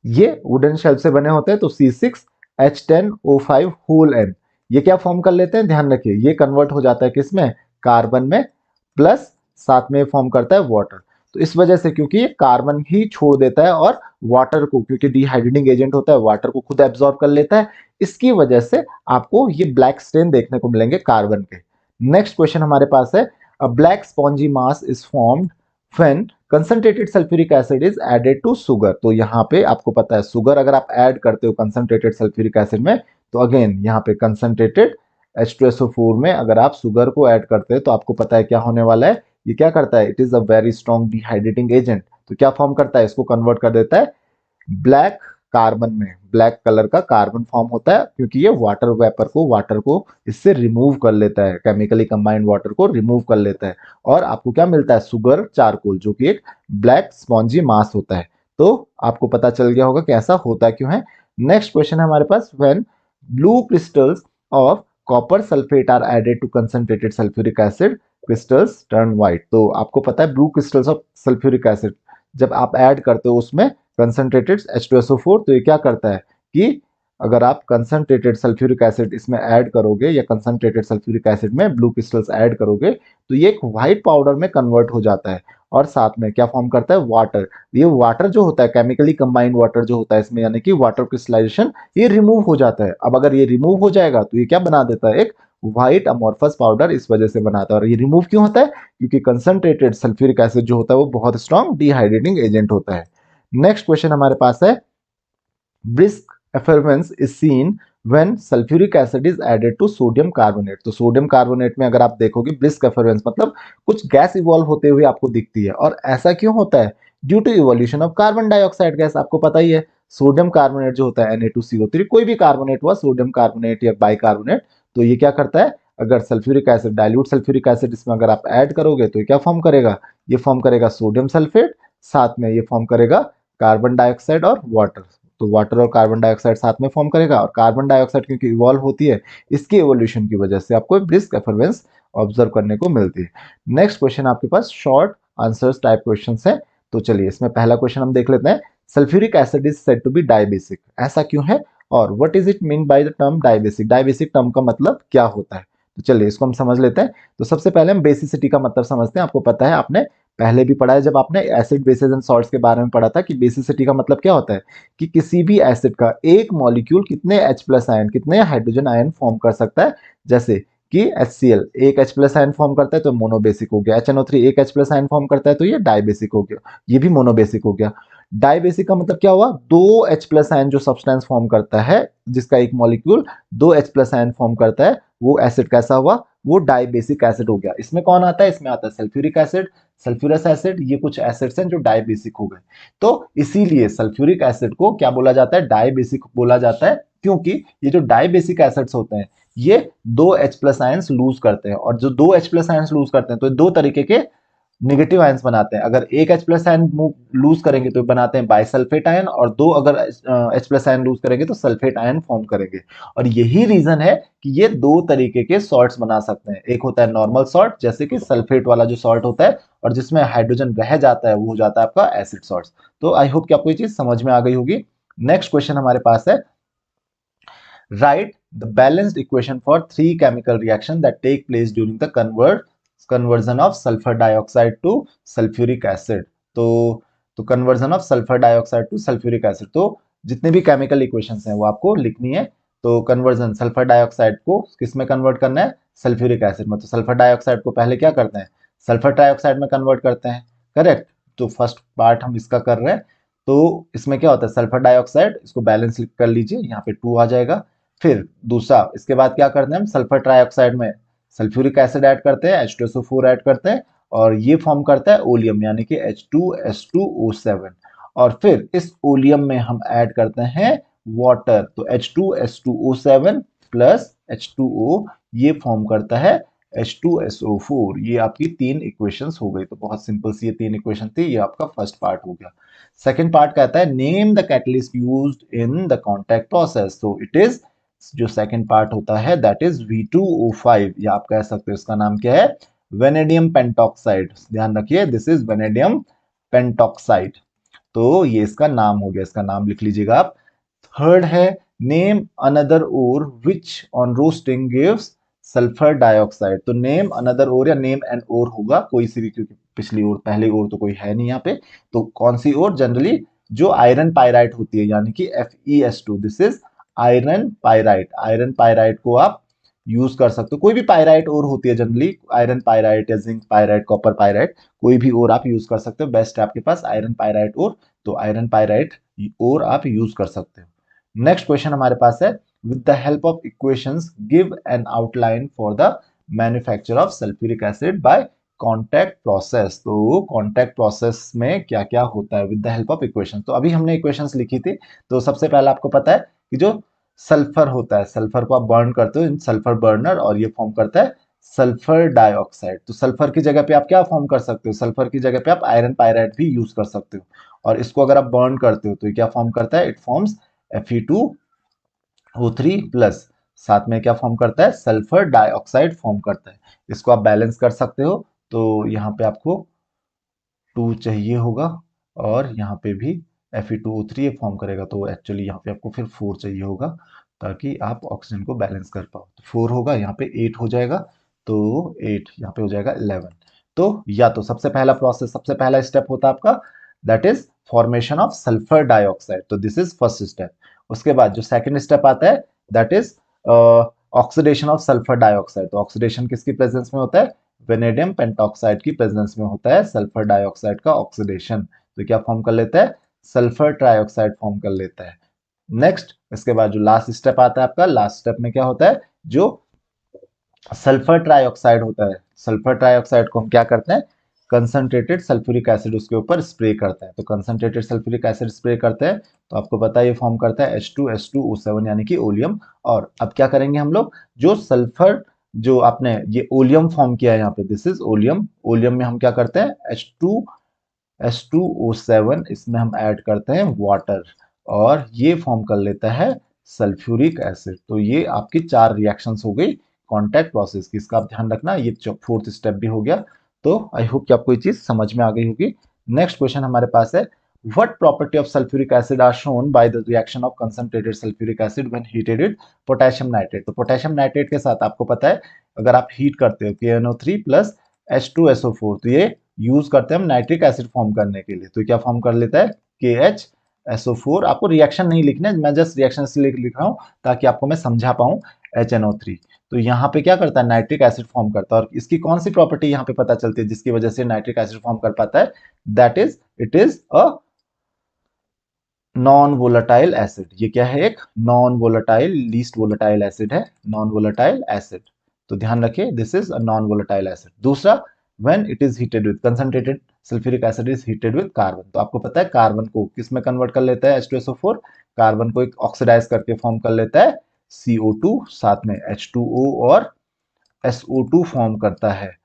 ये वुडन शेल्फ से बने होते हैं, तो C6H10O5 होल N ये क्या फॉर्म कर लेते हैं, ध्यान रखिए ये कन्वर्ट हो जाता है किसमें, कार्बन में, प्लस साथ में फॉर्म करता है वाटर। तो इस वजह से क्योंकि ये कार्बन ही छोड़ देता है और वाटर को, क्योंकि डिहाइड्रेटिंग एजेंट होता है, वाटर को खुद एब्जॉर्ब कर लेता है, इसकी वजह से आपको ये ब्लैक स्टेन देखने को मिलेंगे कार्बन के। नेक्स्ट क्वेश्चन हमारे पास है, a black spongy mass is formed when concentrated sulphuric acid is added to sugar. तो यहाँ पे आपको पता है सुगर अगर आप ऐड करते हो कंसंट्रेटेड सल्फ्यूरिक एसिड में, तो अगेन यहाँ पे कंसंट्रेटेड H2SO4 में अगर आप सुगर को ऐड करते हैं तो आपको पता है क्या होने वाला है, ये क्या करता है, it is a very strong dehydrating agent. तो क्या फॉर्म करता है, इसको कन्वर्ट कर देता है ब्लैक कार्बन में, ब्लैक कलर का कार्बन फॉर्म होता है, क्योंकि ये वाटर को इससे रिमूव कर लेता है, केमिकली कंबाइंड वाटर को रिमूव कर लेता है, और आपको क्या मिलता है, सुगर चारकोल, जो कि एक ब्लैक स्पॉन्जी मास होता है। तो आपको पता चल गया होगा कैसा होता क्यों है। नेक्स्ट क्वेश्चन है हमारे पास, when blue crystals of copper sulphate are added to concentrated sulphuric acid crystals turn white. तो आपको पता है blue crystals of sulphuric acid जब आप ऐड करते हो उसमें कंसंट्रेटेड H2SO4, तो ये क्या करता है कि अगर आप कंसंट्रेटेड सल्फ्यूरिक एसिड इसमें ऐड करोगे या कंसंट्रेटेड सल्फ्यूरिक एसिड में ब्लू क्रिस्टल्स ऐड करोगे, तो ये एक व्हाइट पाउडर में कन्वर्ट हो जाता है, और साथ में क्या फॉर्म करता है, वाटर। ये वाटर जो होता है केमिकली कंबाइंड वाटर जो होता है इसमें, यानी कि वाटर क्रिस्टलाइजेशन, ये रिमूव हो जाता है। अब अगर ये रिमूव हो जाएगा तो ये क्या बना देता है, एक व्हाइट अमोर्फस पाउडर इस वजह से बनाता है। और ये रिमूव क्यों होता है, क्योंकि कंसंट्रेटेड सल्फ्यूरिक एसिड जो होता है वो बहुत स्ट्रॉन्ग डिहाइड्रेटिंग एजेंट होता है। नेक्स्ट क्वेश्चन हमारे पास है, brisk effervescence is seen when sulfuric acid is added to sodium carbonate। तो सोडियम कार्बोनेट में अगर आप देखोगे brisk effervescence मतलब कुछ गैस इवॉल्व होते हुए आपको दिखती है, और ऐसा क्यों होता है, due to evolution of carbon dioxide gas. आपको पता ही है सोडियम कार्बोनेट जो होता है Na2CO3, कोई भी कार्बोनेट हुआ, सोडियम कार्बोनेट या बाइकार्बोनेट, तो ये क्या करता है, अगर sulphuric acid, dilute sulphuric acid इसमें अगर आप ऐड करोगे तो ये क्या फॉर्म करेगा, ये फॉर्म करेगा सोडियम सल्फेट, साथ में ये फॉर्म करेगा कार्बन डाइऑक्साइड और वाटर। तो वाटर और कार्बन डाइऑक्साइड साथ में फॉर्म करेगा, और कार्बन डाइऑक्साइड क्योंकि इवॉल्व होती है, इसकी एवोल्यूशन की वजह से आपको ब्रिस्क एफरवेंस ऑब्जर्व करने को मिलती है। नेक्स्ट क्वेश्चन आपके पास शॉर्ट आंसर्स टाइप क्वेश्चंस है। तो चलिए इसमें पहला क्वेश्चन हम देख लेते हैं, sulphuric acid is said to be dibasic, ऐसा क्यों है, और what is it mean by the term dibasic, dibasic term का मतलब क्या होता है। तो चलिए इसको हम समझ लेते हैं। तो सबसे पहले हम बेसिसिटी का मतलब समझते हैं। आपको पता है, आपने पहले भी पढ़ा है जब आपने एसिड बेसिस एंड सॉल्ट्स के बारे में पढ़ा था, कि बेसिसिटी का मतलब क्या होता है, कि किसी भी एसिड का एक मॉलिक्यूल कितने H+ आयन, कितने हाइड्रोजन आयन फॉर्म कर सकता है। जैसे कि HCl एक H+ आयन फॉर्म करता है तो मोनोबेसिक हो गया, HNO3 एक H+ आयन फॉर्म करता है तो ये डाइबेसिक हो गया, ये भी मोनोबेसिक हो गया। डाइबेसिक का मतलब क्या हुआ, दो H+ आयन जो सब्सटेंस फॉर्म करता है, जिसका एक मॉलिक्यूल दो H+ आयन फॉर्म करता है, वो एसिड कैसा हुआ, वो डाइबेसिक एसिड हो गया। इसमें कौन आता है, इसमें आता है सल्फ्यूरिक एसिड, सल्फ्यूरस एसिड, ये कुछ एसिड्स हैं जो डाइबेसिक हो गए। तो इसीलिए सल्फ्यूरिक एसिड को क्या बोला जाता है, डाइबेसिक बोला जाता है, क्योंकि ये जो डाइबेसिक एसिड्स होते हैं ये दो H+ आयंस लूज करते हैं, और जो दो H+ आयंस लूज करते हैं तो दो तरीके के नेगेटिव आयंस बनाते हैं। अगर एक H+ आयन लूज करेंगे तो बनाते हैं बाइसल्फेट आयन, और दो अगर H+ आयन लूज करेंगे तो सल्फेट आयन फॉर्म करेंगे। और यही रीजन है कि ये दो तरीके के सॉल्ट्स बना सकते हैं। एक होता है नॉर्मल सॉल्ट, जैसे कि सल्फेट वाला जो सॉल्ट होता है और जिसमें हाइड्रोजन रह जाता है, वो हो जाता है आपका एसिड सॉल्ट। तो आई होप कि आपको ये चीज समझ में आ गई होगी। नेक्स्ट क्वेश्चन हमारे पास है, write the balanced equation for three chemical reaction that take place during the conversion of sulfur dioxide to sulfuric acid। तो conversion of sulphur dioxide to sulphuric acid, तो जितने भी केमिकल इक्वेशंस हैं वो आपको लिखनी है। तो कन्वर्जन सल्फर डाइऑक्साइड को किस में कन्वर्ट करना है, सल्फ्यूरिक एसिड में। तो सल्फर डाइऑक्साइड को पहले क्या करते हैं, सल्फर ट्राइऑक्साइड में कन्वर्ट करते हैं, करेक्ट। तो फर्स्ट पार्ट हम इसका कर रहे हैं। तो इसमें क्या होता है, सल्फर डाइऑक्साइड, इसको बैलेंस कर लीजिए, यहाँ पे 2 आ जाएगा। फिर दूसरा, इसके बाद क्या करते हैं हम, सल्फर ट्राइऑक्साइड में सल्फ्यूरिक एसिड ऐड करते हैं, H2SO4 ऐड करते हैं, और ये फॉर्म करता है ओलियम, यानी कि H2S2O7। और फिर इस ओलियम में हम ऐड करते हैं वाटर, तो H2S2O7 प्लस H2O, ये फॉर्म करता है H2SO4। ये आपकी 3 इक्वेशंस हो गई। तो बहुत सिंपल सी ये 3 इक्वेशन थी। ये आपका फर्स्ट पार्ट हो गया। सेकेंड पार्ट कहता है name the catalyst used in the contact process. तो इट इज, जो सेकेंड पार्ट होता है दैट इज V2O5, या आप कह सकते हो इसका नाम क्या है, वेनेडियम पेंटॉक्साइड। ध्यान रखिए, दिस इज वेनेडियम पेंटॉक्साइड। तो ये इसका नाम हो गया, इसका नाम लिख लीजिएगा आप। थर्ड है name another ore which on roasting gives sulphur dioxide. तो नेम अनदर ओर या नेम एन ओर होगा कोई सी भी, क्योंकि पिछली ओर पहली ओर तो कोई है नहीं यहाँ पे। तो कौन सी ओर, जनरली जो आयरन पायराइट होती है, यानी कि FeS2, this is iron pyrite. Iron pyrite को आप यूज कर सकते हो, कोई भी पायराइट और होती है जनरली, आयरन पायराइट या जिंक पायराइट, कॉपर पायराइट, कोई भी और आप यूज कर सकते हो। बेस्ट है आपके पास आयरन पायराइट और, तो आयरन पायराइट और आप यूज कर सकते हो। नेक्स्ट क्वेश्चन हमारे पास है with the help of equations give an outline for the manufacture of sulphuric acid by contact process. तो कॉन्टैक्ट प्रोसेस में क्या क्या होता है with the help of equation. तो अभी हमने इक्वेशंस लिखी थी। तो सबसे पहले आपको पता है कि जो सल्फर होता है, सल्फर को आप बर्न करते हो इन सल्फर बर्नर, और ये फॉर्म करता है सल्फर डाइऑक्साइड। तो सल्फर की जगह पे आप क्या फॉर्म कर सकते हो, सल्फर की जगह पे आप आयरन पायराइड भी यूज कर सकते हो। और इसको अगर आप बर्न करते हो तो ये क्या फॉर्म करता है, इट फॉर्म्स Fe2O3 प्लस, साथ में क्या फॉर्म करता है, सल्फर डाइऑक्साइड फॉर्म करता है। इसको आप बैलेंस कर सकते हो। तो यहाँ पे आपको 2 चाहिए होगा, और यहाँ पे भी Fe2O3 ये फॉर्म करेगा, तो एक्चुअली यहाँ पे आपको फिर 4 चाहिए होगा, ताकि आप ऑक्सीजन को बैलेंस कर पाओ। तो 4 होगा, यहाँ पे 8 हो जाएगा, तो 8 यहाँ पे हो जाएगा 11। तो या तो सबसे पहला प्रोसेस, सबसे पहला स्टेप होता है आपका that is formation of sulphur dioxide. तो दिस इज फर्स्ट स्टेप। उसके बाद जो सेकंड स्टेप आता है that is oxidation of sulphur dioxide. तो ऑक्सीडेशन किसकी प्रेजेंस में होता है, वेनेडियम पेंटॉक्साइड की प्रेजेंस में होता है सल्फर डाइऑक्साइड का ऑक्सीडेशन। तो क्या फॉर्म कर लेता है, सल्फर ट्राइऑक्साइड फॉर्म कर लेता है। नेक्स्ट, इसके बाद जो लास्ट स्टेप आता है आपका, लास्ट स्टेप में क्या होता है, जो सल्फर ट्राइऑक्साइड होता है, सल्फर ट्राइऑक्साइड को हम क्या करते हैं, कंसंट्रेटेड सल्फ्यूरिक एसिड उसके ऊपर स्प्रे करते हैं। तो कंसंट्रेटेड सल्फ्यूरिक एसिड स्प्रे करते हैं, तो आपको पता है ये फॉर्म करता है H2SO7 यानी कि ओलियम। और अब क्या करेंगे हम लोग, जो सल्फर, जो आपने ये ओलियम फॉर्म किया है यहाँ पे, दिस इज ओलियम। ओलियम में हम क्या करते हैं, H2SO7, इसमें हम ऐड करते हैं वाटर, और ये फॉर्म कर लेता है सल्फ्यूरिक एसिड। तो ये आपकी 4 रिएक्शंस हो गई कॉन्टैक्ट प्रोसेस की। इसका आप ध्यान रखना, ये फोर्थ स्टेप भी हो गया। तो आई होप कि आपको ये चीज समझ में आ गई होगी। नेक्स्ट क्वेश्चन हमारे पास है what property of sulphuric acid are shown by the reaction of concentrated sulphuric acid when heated with potassium nitrate. तो पोटेशियम नाइट्रेट के साथ आपको पता है अगर आप हीट करते हो KNO3 प्लस H2SO4, तो ये यूज करते हैं हम नाइट्रिक एसिड फॉर्म करने के लिए। तो क्या फॉर्म कर लेता है, KHSO4। आपको रिएक्शन नहीं लिखना है, मैं जस्ट रिएक्शन इसलिए लिख रहा हूँ ताकि आपको मैं समझा पाऊं, HNO3। तो यहाँ पे क्या करता है, नाइट्रिक एसिड फॉर्म करता है। और इसकी कौन सी प्रॉपर्टी यहाँ पे पता चलती है जिसकी वजह से नाइट्रिक एसिड फॉर्म कर पाता है, that is it is a non volatile acid. ये क्या है, एक non volatile, least volatile acid है, नॉन वोलेटाइल एसिड। तो ध्यान रखिए, this is a non volatile acid. दूसरा, when it is heated with concentrated sulphuric acid is heated with carbon. तो आपको पता है कार्बन को किस में कन्वर्ट कर लेता है H2SO4, कार्बन को एक ऑक्सीडाइज करके फॉर्म कर लेता है CO2, साथ में H2O और SO2 फॉर्म करता है।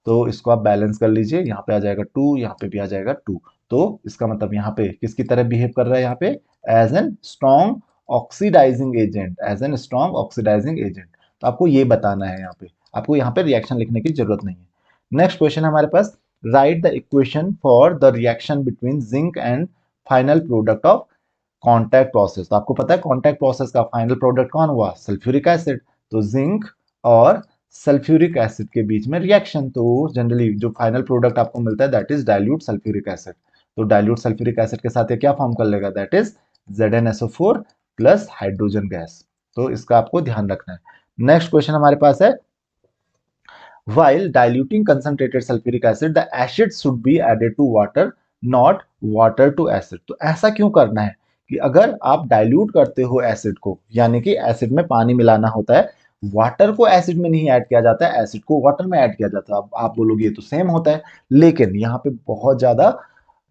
तो इसको आप बैलेंस कर लीजिए, यहाँ पे आ जाएगा 2, यहाँ पे भी आ जाएगा 2। तो इसका मतलब यहाँ पे किसकी तरह बिहेव कर रहा है, यहाँ पे as an strong oxidising agent, as an strong oxidising agent. तो आपको ये बताना है, यहाँ पे आपको यहाँ पे रिएक्शन लिखने की जरूरत नहीं है। नेक्स्ट क्वेश्चन हमारे पास, write the equation for the reaction between zinc and final product of contact process. तो आपको पता है कॉन्टैक्ट प्रोसेस का फाइनल प्रोडक्ट कौन हुआ, सल्फ्यूरिक एसिड। तो जिंक और सल्फ्यूरिक एसिड के बीच में रिएक्शन, तो जनरली जो फाइनल प्रोडक्ट आपको मिलता है that is dilute sulphuric acid. तो डाइल्यूट सल्फ्यूरिक एसिड के साथ ये क्या फॉर्म कर लेगा, that is ZnSO4 plus hydrogen gas. तो इसका आपको ध्यान रखना है। नेक्स्ट क्वेश्चन हमारे पास है, while diluting concentrated sulfuric acid the acid should be added to water not water to acid। तो ऐसा क्यों करना है कि अगर आप डाइल्यूट करते हो एसिड को, यानी कि एसिड में पानी मिलाना होता है, वाटर को एसिड में नहीं ऐड किया जाता है, एसिड को वाटर में ऐड किया जाता है। अब आप बोलोगे ये तो सेम होता है, लेकिन यहाँ पे बहुत ज्यादा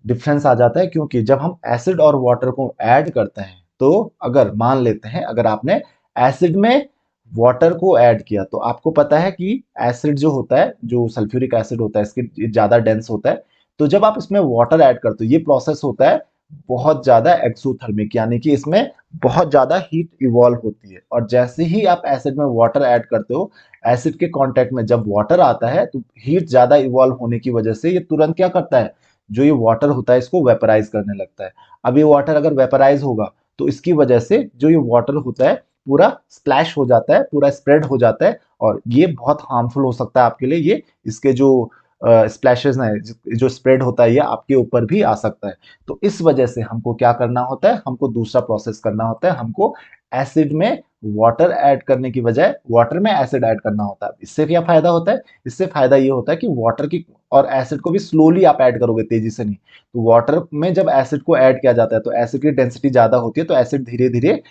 डिफरेंस आ जाता है, क्योंकि जब हम एसिड और वाटर को ऐड करते हैं, तो अगर मान लेते हैं अगर आपने एसिड में वाटर को ऐड किया, तो आपको पता है कि एसिड जो होता है, जो सल्फ्यूरिक एसिड होता है, इसके ज्यादा डेंस होता है। तो जब आप इसमें वाटर ऐड करते हो, ये प्रोसेस होता है बहुत ज्यादा एक्सोथर्मिक, यानी कि इसमें बहुत ज्यादा हीट इवॉल्व होती है। और जैसे ही आप एसिड में वाटर ऐड करते हो, एसिड के कांटेक्ट में जब वाटर आता है तो हीट ज्यादा इवॉल्व होने की वजह से ये तुरंत क्या करता है, जो ये वाटर होता है इसको वेपराइज करने लगता है। अब ये वाटर अगर वेपराइज होगा तो इसकी वजह से जो ये वाटर होता है पूरा स्प्लैश हो जाता है, पूरा स्प्रेड हो जाता है, और ये बहुत हार्मफुल हो सकता है आपके लिए। ये इसके जो स्प्लैशेस हैं, जो स्प्रेड होता है, ये आपके ऊपर भी आ सकता है। तो इस वजह से हमको क्या करना होता है, हमको दूसरा प्रोसेस करना होता है। हमको एसिड में वाटर ऐड करने की बजाय वाटर में एसिड ऐड करना होता है। इससे क्या फायदा होता है, इससे फायदा ये होता है कि वाटर की और एसिड को भी स्लोली आप ऐड करोगे, तेजी से नहीं। तो वाटर में जब एसिड को ऐड किया जाता है तो एसिड की डेंसिटी ज्यादा होती है, तो एसिड धीरे धीरे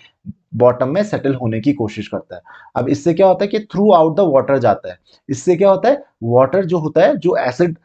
बॉटम में सेटल होने की कोशिश करता है। अब इससे क्या होता है कि थ्रू आउट द वाटर जाता है। इससे क्या होता है, वाटर जो होता है, जो एसिड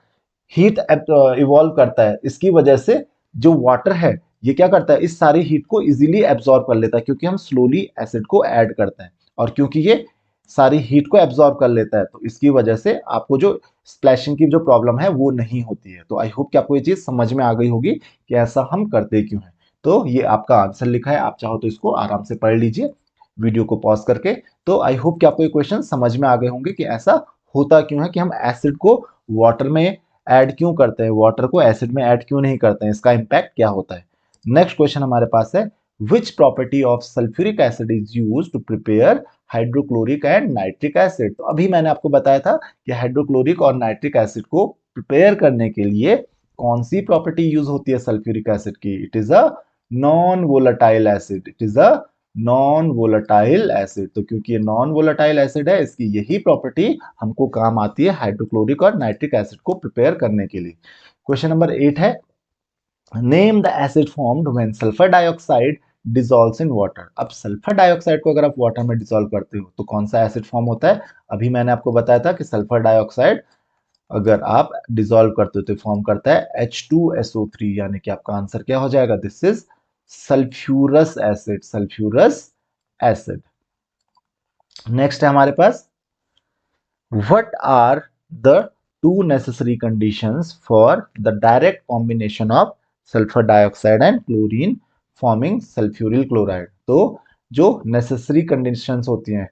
हीट इवॉल्व करता है, इसकी वजह से जो वाटर है ये क्या करता है, इस सारी हीट को इजीली एब्जॉर्ब कर लेता है, क्योंकि हम स्लोली एसिड को ऐड करते हैं। और क्योंकि ये सारी हीट को एब्जॉर्ब कर लेता है, तो इसकी वजह से आपको जो स्प्लैशिंग की जो प्रॉब्लम है वो नहीं होती है। तो आई होप कि आपको ये चीज समझ में आ गई होगी कि ऐसा हम करते क्यों हैं। तो ये आपका आंसर लिखा है, आप चाहो तो इसको आराम से पढ़ लीजिए वीडियो को पॉज करके। तो आई होप कि आपको ये क्वेश्चन समझ में आ गए होंगे कि ऐसा होता क्यों है, कि हम एसिड को वाटर में ऐड क्यों करते हैं, वाटर को एसिड में ऐड क्यों नहीं करते हैं, इसका इंपैक्ट क्या होता है। नेक्स्ट क्वेश्चन हमारे पास है, which property of sulphuric acid is use to prepare hydrochloric and nitric acid. तो अभी मैंने आपको बताया था कि हाइड्रोक्लोरिक और नाइट्रिक एसिड को प्रिपेयर करने के लिए कौन सी प्रॉपर्टी यूज होती है सल्फ्यूरिक एसिड की। It is a non volatile acid, it is a non volatile acid. तो क्योंकि ये नॉन वोलेटाइल एसिड है, इसकी यही प्रॉपर्टी हमको काम आती है हाइड्रोक्लोरिक और नाइट्रिक एसिड को प्रिपेयर करने के लिए। क्वेश्चन नंबर 8 है, name the acid formed when sulphur dioxide dissolves in water. अब सल्फर डाइऑक्साइड को अगर आप वाटर में डिसॉल्व करते हो तो कौन सा एसिड फॉर्म होता है। अभी मैंने आपको बताया था कि सल्फर डाइऑक्साइड अगर आप डिसॉल्व करते हो तो फॉर्म करता है H2SO3, यानी कि आपका आंसर क्या हो जाएगा, this is sulphurous acid, sulphurous acid. Next है हमारे पास, what are the two necessary conditions for the direct combination of sulfur dioxide and chlorine forming sulfuryl chloride। तो जो नेसेसरी कंडीशंस होती हैं,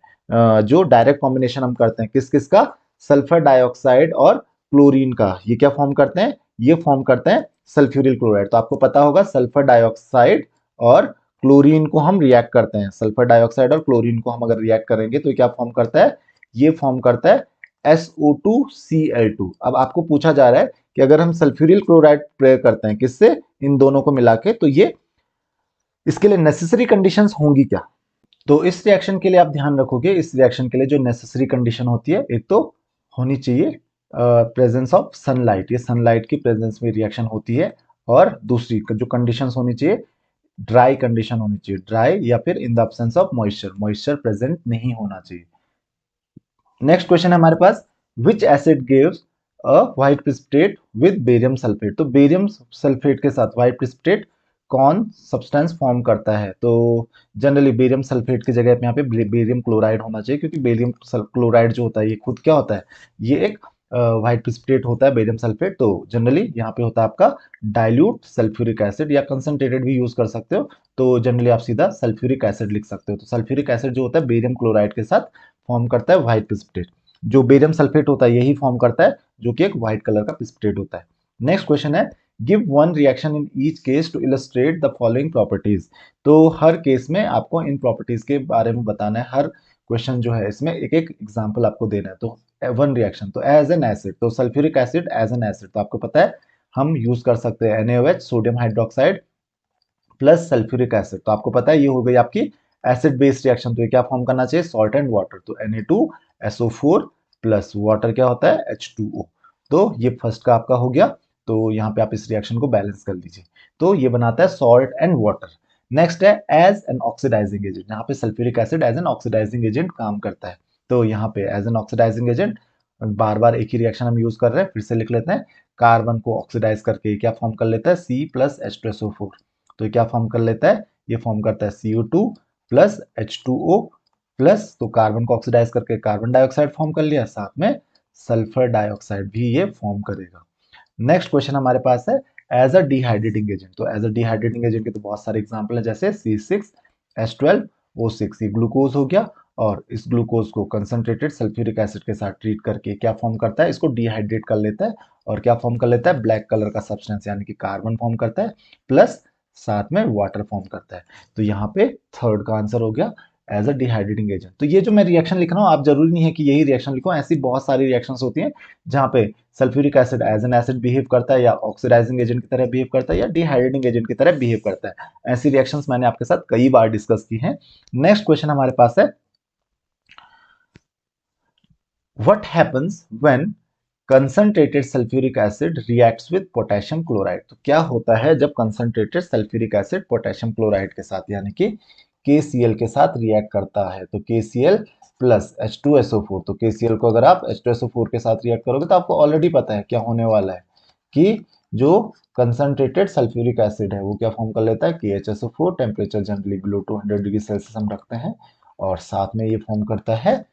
जो डायरेक्ट कॉम्बिनेशन हम करते हैं किस किस का, सल्फर डाइऑक्साइड और क्लोरीन का, ये क्या फॉर्म करते हैं, ये फॉर्म करते हैं सल्फ्यूरिल क्लोराइड। तो आपको पता होगा सल्फर डाइऑक्साइड और क्लोरीन को हम रिएक्ट करते हैं, सल्फर डाइऑक्साइड और क्लोरीन को हम अगर रिएक्ट करेंगे तो क्या फॉर्म करता है, ये फॉर्म करता है SO2Cl2। अब आपको पूछा जा रहा है कि अगर हम सल्फ्यूरिल क्लोराइड प्रयोग करते हैं किससे, इन दोनों को मिला के, तो ये इसके लिए नेसेसरी कंडीशंस होंगी क्या। तो इस रिएक्शन के लिए आप ध्यान रखोगे, इस रिएक्शन के लिए जो नेसेसरी कंडीशन होती है, एक तो होनी चाहिए प्रेजेंस ऑफ सनलाइट, ये सनलाइट की प्रेजेंस में रिएक्शन होती है। और दूसरी जो कंडीशंस होनी चाहिए, ड्राई कंडीशन होनी चाहिए, ड्राई, या फिर in the absence of moisture, moisture present नहीं होना चाहिए। नेक्स्ट क्वेश्चन है हमारे पास, which acid gives a white precipitate with barium sulphate. तो बेरियम सल्फेट के साथ व्हाइट प्रेसिपिटेट कौन सब्सटेंस फॉर्म करता है। तो जनरली बेरियम सल्फेट की जगह पे यहाँ पे बेरियम क्लोराइड होना चाहिए, क्योंकि बेरियम क्लोराइड जो होता है ये खुद क्या होता है, ये एक व्हाइट प्रेसिपिटेट होता है बेरियम सल्फेट। तो जनरली यहाँ पे होता है आपका डाइल्यूट सल्फ्यूरिक एसिड, या कंसंट्रेटेड भी यूज कर सकते हो। तो जनरली आप सीधा सल्फ्यूरिक एसिड लिख सकते हो। तो सल्फ्यूरिक एसिड जो होता है बेरियम क्लोराइड के साथ फॉर्म करता है व्हाइट प्रेसिपिटेट। जो बेरियम सल्फेट होता है यही फॉर्म करता है, जो कि एक व्हाइट कलर का प्रेसिपिटेट होता है। नेक्स्ट क्वेश्चन है, give one reaction in each case to illustrate the following properties. तो हर केस में आपको इन प्रॉपर्टीज के बारे में बताना है, हर क्वेश्चन जो है इसमें एक एक एग्जाम्पल आपको देना है। तो वन रिएक्शन, तो एज एन एसिड, तो sulphuric acid as an acid, तो आपको पता है हम यूज कर सकते हैं NaOH, sodium hydroxide plus sulphuric acid. तो आपको पता है ये हो गई आपकी एसिड बेस्ड रिएक्शन। तो ये क्या फॉर्म करना चाहिए, सॉल्ट एंड वाटर। तो Na2SO4 प्लस वाटर क्या होता है H2O। तो ये फर्स्ट का आपका हो गया। तो यहाँ पे आप इस रिएक्शन को बैलेंस कर लीजिए। तो ये बनाता है सॉल्ट एंड वाटर। नेक्स्ट है एज एन ऑक्सीडाइजिंग एजेंट, यहाँ पे sulphuric acid as an oxidising agent काम करता है। तो यहाँ पे एज एन ऑक्सीडाइजिंग एजेंट, बार बार एक ही रिएक्शन हम यूज कर रहे हैं, फिर से लिख लेते हैं। कार्बन को ऑक्सीडाइज करके क्या फॉर्म कर लेता है, C+H2SO4। तो ये क्या फॉर्म कर लेता है, ये फॉर्म करता है CO2 प्लस H2O प्लस तो कार्बन को ऑक्सीडाइज करके कार्बन डाइऑक्साइड फॉर्म कर लिया, साथ में सल्फर डाइऑक्साइड भी ये फॉर्म करेगा। नेक्स्ट क्वेश्चन हमारे पास है एज अ डिहाइड्रेटिंग एजेंट। तो एज अ डिहाइड्रेटिंग एजेंट के तो बहुत सारे एग्जांपल है, जैसे C6H12O6, ये ग्लूकोज हो गया, और इस ग्लूकोज को कंसंट्रेटेड सल्फ्यूरिक एसिड के साथ ट्रीट करके क्या फॉर्म करता है, इसको डिहाइड्रेट कर लेता है, और क्या फॉर्म कर लेता है, ब्लैक कलर का सब्सटेंस यानी कि कार्बन फॉर्म करता है, प्लस साथ में वाटर फॉर्म करता है। तो यहाँ पे थर्ड का आंसर हो गया एज अ डिहाइड्रेटिंग एजेंट। तो ये जो मैं रिएक्शन लिख रहा हूँ, आप जरूरी नहीं है कि यही रिएक्शन लिखो, ऐसी बहुत सारी रिएक्शंस होती हैं जहाँ पे sulphuric acid as an acid behave करता है, या ऑक्सीडाइजिंग एजेंट की तरह बिहेव करता है, या डिहाइड्रेटिंग एजेंट की तरह बिहेव करता है। ऐसी रिएक्शंस मैंने आपके साथ कई बार डिस्कस की हैं। नेक्स्ट क्वेश्चन हमारे पास है what happens when concentrated sulphuric acid reacts with potassium chloride. तो क्या होता है जब concentrated sulphuric acid potassium chloride के साथ यानी कि KCl के साथ रिएक्ट करता है। तो KCl प्लस H2SO4, तो KCl को अगर आप H2SO4 के साथ रिएक्ट करोगे तो आपको ऑलरेडी पता है क्या होने वाला है, कि जो कंसंट्रेटेड सल्फ्यूरिक एसिड है वो क्या फॉर्म कर लेता है, KHSO4, temperature generally below 200 degree Celsius हम रखते हैं, और साथ में ये फॉर्म करता है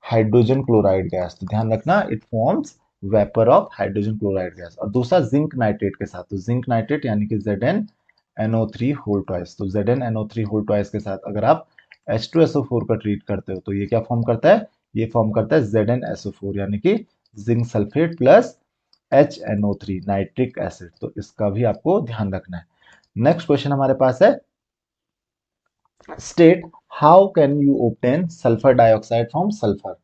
हाइड्रोजन क्लोराइड गैस। तो ध्यान रखना, it forms vapour of hydrogen chloride gas. और दूसरा जिंक नाइट्रेट के साथ, तो जिंक नाइट्रेट यानी कि ZnNO3 होल ट्वाइस, तो ZnNO3 होल ट्वाइस के साथ अगर आप H2SO4 का ट्रीट करते हो तो ये क्या फॉर्म करता है, ये फॉर्म करता है ZnSO4 यानी कि zinc sulphate plus HNO3 nitric acid. तो इसका भी आपको ध्यान रखना है। नेक्स्ट क्वेश्चन हमारे पास है state how can you obtain sulphur dioxide from sulphur.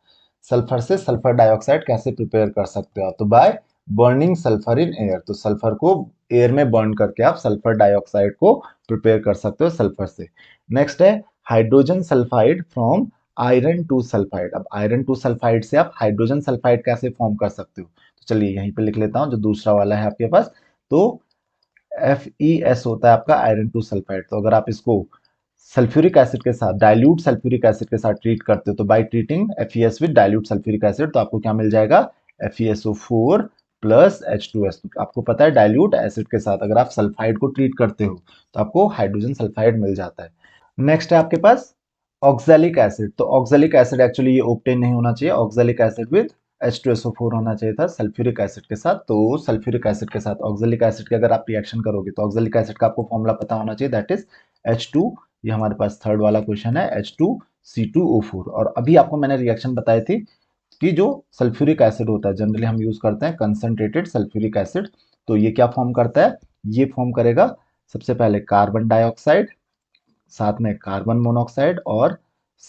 Sulphur से सल्फर डाइऑक्साइड कैसे प्रिपेयर कर सकते हो आप, तो by burning sulphur in air. तो सल्फर को एयर में बर्न करके आप सल्फर डाइऑक्साइड को प्रिपेयर कर सकते हो सल्फर से। नेक्स्ट है hydrogen sulphide from iron two sulphide. अब आयरन टू सल्फाइड से आप हाइड्रोजन सल्फाइड कैसे फॉर्म कर सकते हो, तो चलिए यहीं पे लिख लेता हूं जो दूसरा वाला है आपके पास। तो FeS होता है आपका आयरन टू सल्फाइड। तो अगर आप इसको सल्फ्यूरिक एसिड के साथ, डाइल्यूट सल्फ्यूरिक एसिड के साथ ट्रीट करते हो, तो by treating FeS with dilute sulphuric acid तो आपको क्या मिल जाएगा, FeSO4 प्लस H2S। तो आपको पता है डाइल्यूट एसिड के साथ अगर आप सल्फाइड को ट्रीट करते हो तो आपको हाइड्रोजन सल्फाइड मिल जाता है। नेक्स्ट है आपके पास ऑक्जेलिक एसिड। तो ऑक्जेलिक एसिड एक्चुअली ये ऑब्टेन नहीं होना चाहिए, ऑक्जेलिक एसिड विद H2SO4 होना चाहिए था सल्फ्यूरिक एसिड के साथ। तो सल्फ्यूरिक एसिड के साथ ऑक्जेलिक एसिड के अगर आप रिएक्शन करोगे तो ऑक्जेलिक एसिड का आपको फॉर्मूला पता होना चाहिए, दैट इज H2, ये हमारे पास थर्ड वाला क्वेश्चन है, H2C2O4। और अभी आपको मैंने रिएक्शन बताई थी कि जो सल्फ्यूरिक एसिड होता है जनरली हम यूज करते हैं कंसंट्रेटेड सल्फ्यूरिक एसिड, तो ये क्या फॉर्म करता है, ये फॉर्म करेगा सबसे पहले कार्बन डाइऑक्साइड, साथ में कार्बन मोनोऑक्साइड, और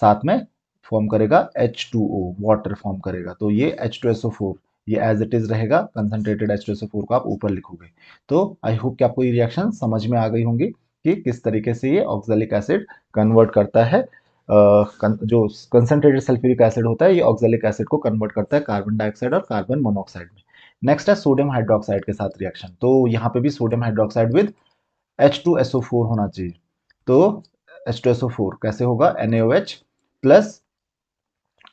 साथ में फॉर्म करेगा H2O, वाटर फॉर्म करेगा। तो ये H2SO4 ये एज इट इज रहेगा, कंसंट्रेटेड H2SO4 को आप ऊपर लिखोगे। तो आई होप कि आपको ये रिएक्शन समझ में आ गई होंगी कि किस तरीके से ये ऑक्जेलिक एसिड कन्वर्ट करता है, जो कंसंट्रेटेड सल्फ्यूरिक एसिड होता है ये ऑक्जेलिक एसिड को कन्वर्ट करता है कार्बन डाइऑक्साइड और कार्बन मोनोऑक्साइड में। नेक्स्ट है सोडियम हाइड्रोक्साइड के साथ रिएक्शन। तो यहाँ पे भी सोडियम हाइड्रोक्साइड विद H2SO4 होना चाहिए। तो H2SO4 कैसे होगा, NaOH प्लस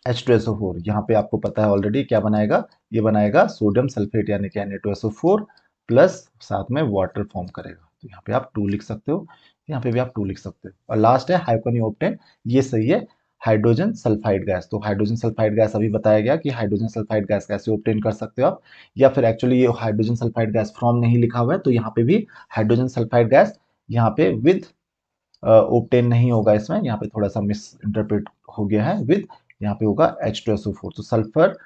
H2SO4, यहाँ पे आपको पता है ऑलरेडी क्या बनाएगा, ये बनाएगा सोडियम सल्फेट यानी कि Na2SO4 प्लस साथ में वाटर फॉर्म करेगा। तो यहाँ पे आप 2 लिख सकते हो, यहाँ पे भी आप 2 लिख सकते हो। और लास्ट है हाउ कैन यू ऑब्टेन, ये सही है, हाइड्रोजन सल्फाइड गैस। तो हाइड्रोजन सल्फाइड गैस अभी बताया गया कि हाइड्रोजन सल्फाइड गैस कैसे ऑब्टेन कर सकते हो आप, या फिर एक्चुअली ये हाइड्रोजन सल्फाइड गैस फ्रॉम नहीं लिखा हुआ है तो यहाँ पे भी हाइड्रोजन सल्फाइड गैस यहाँ पे विद ऑब्टेन नहीं होगा, इसमें यहाँ पे थोड़ा सा मिस इंटरप्रेट हो गया है, विद यहाँ पे होगा H2SO4। तो सल्फर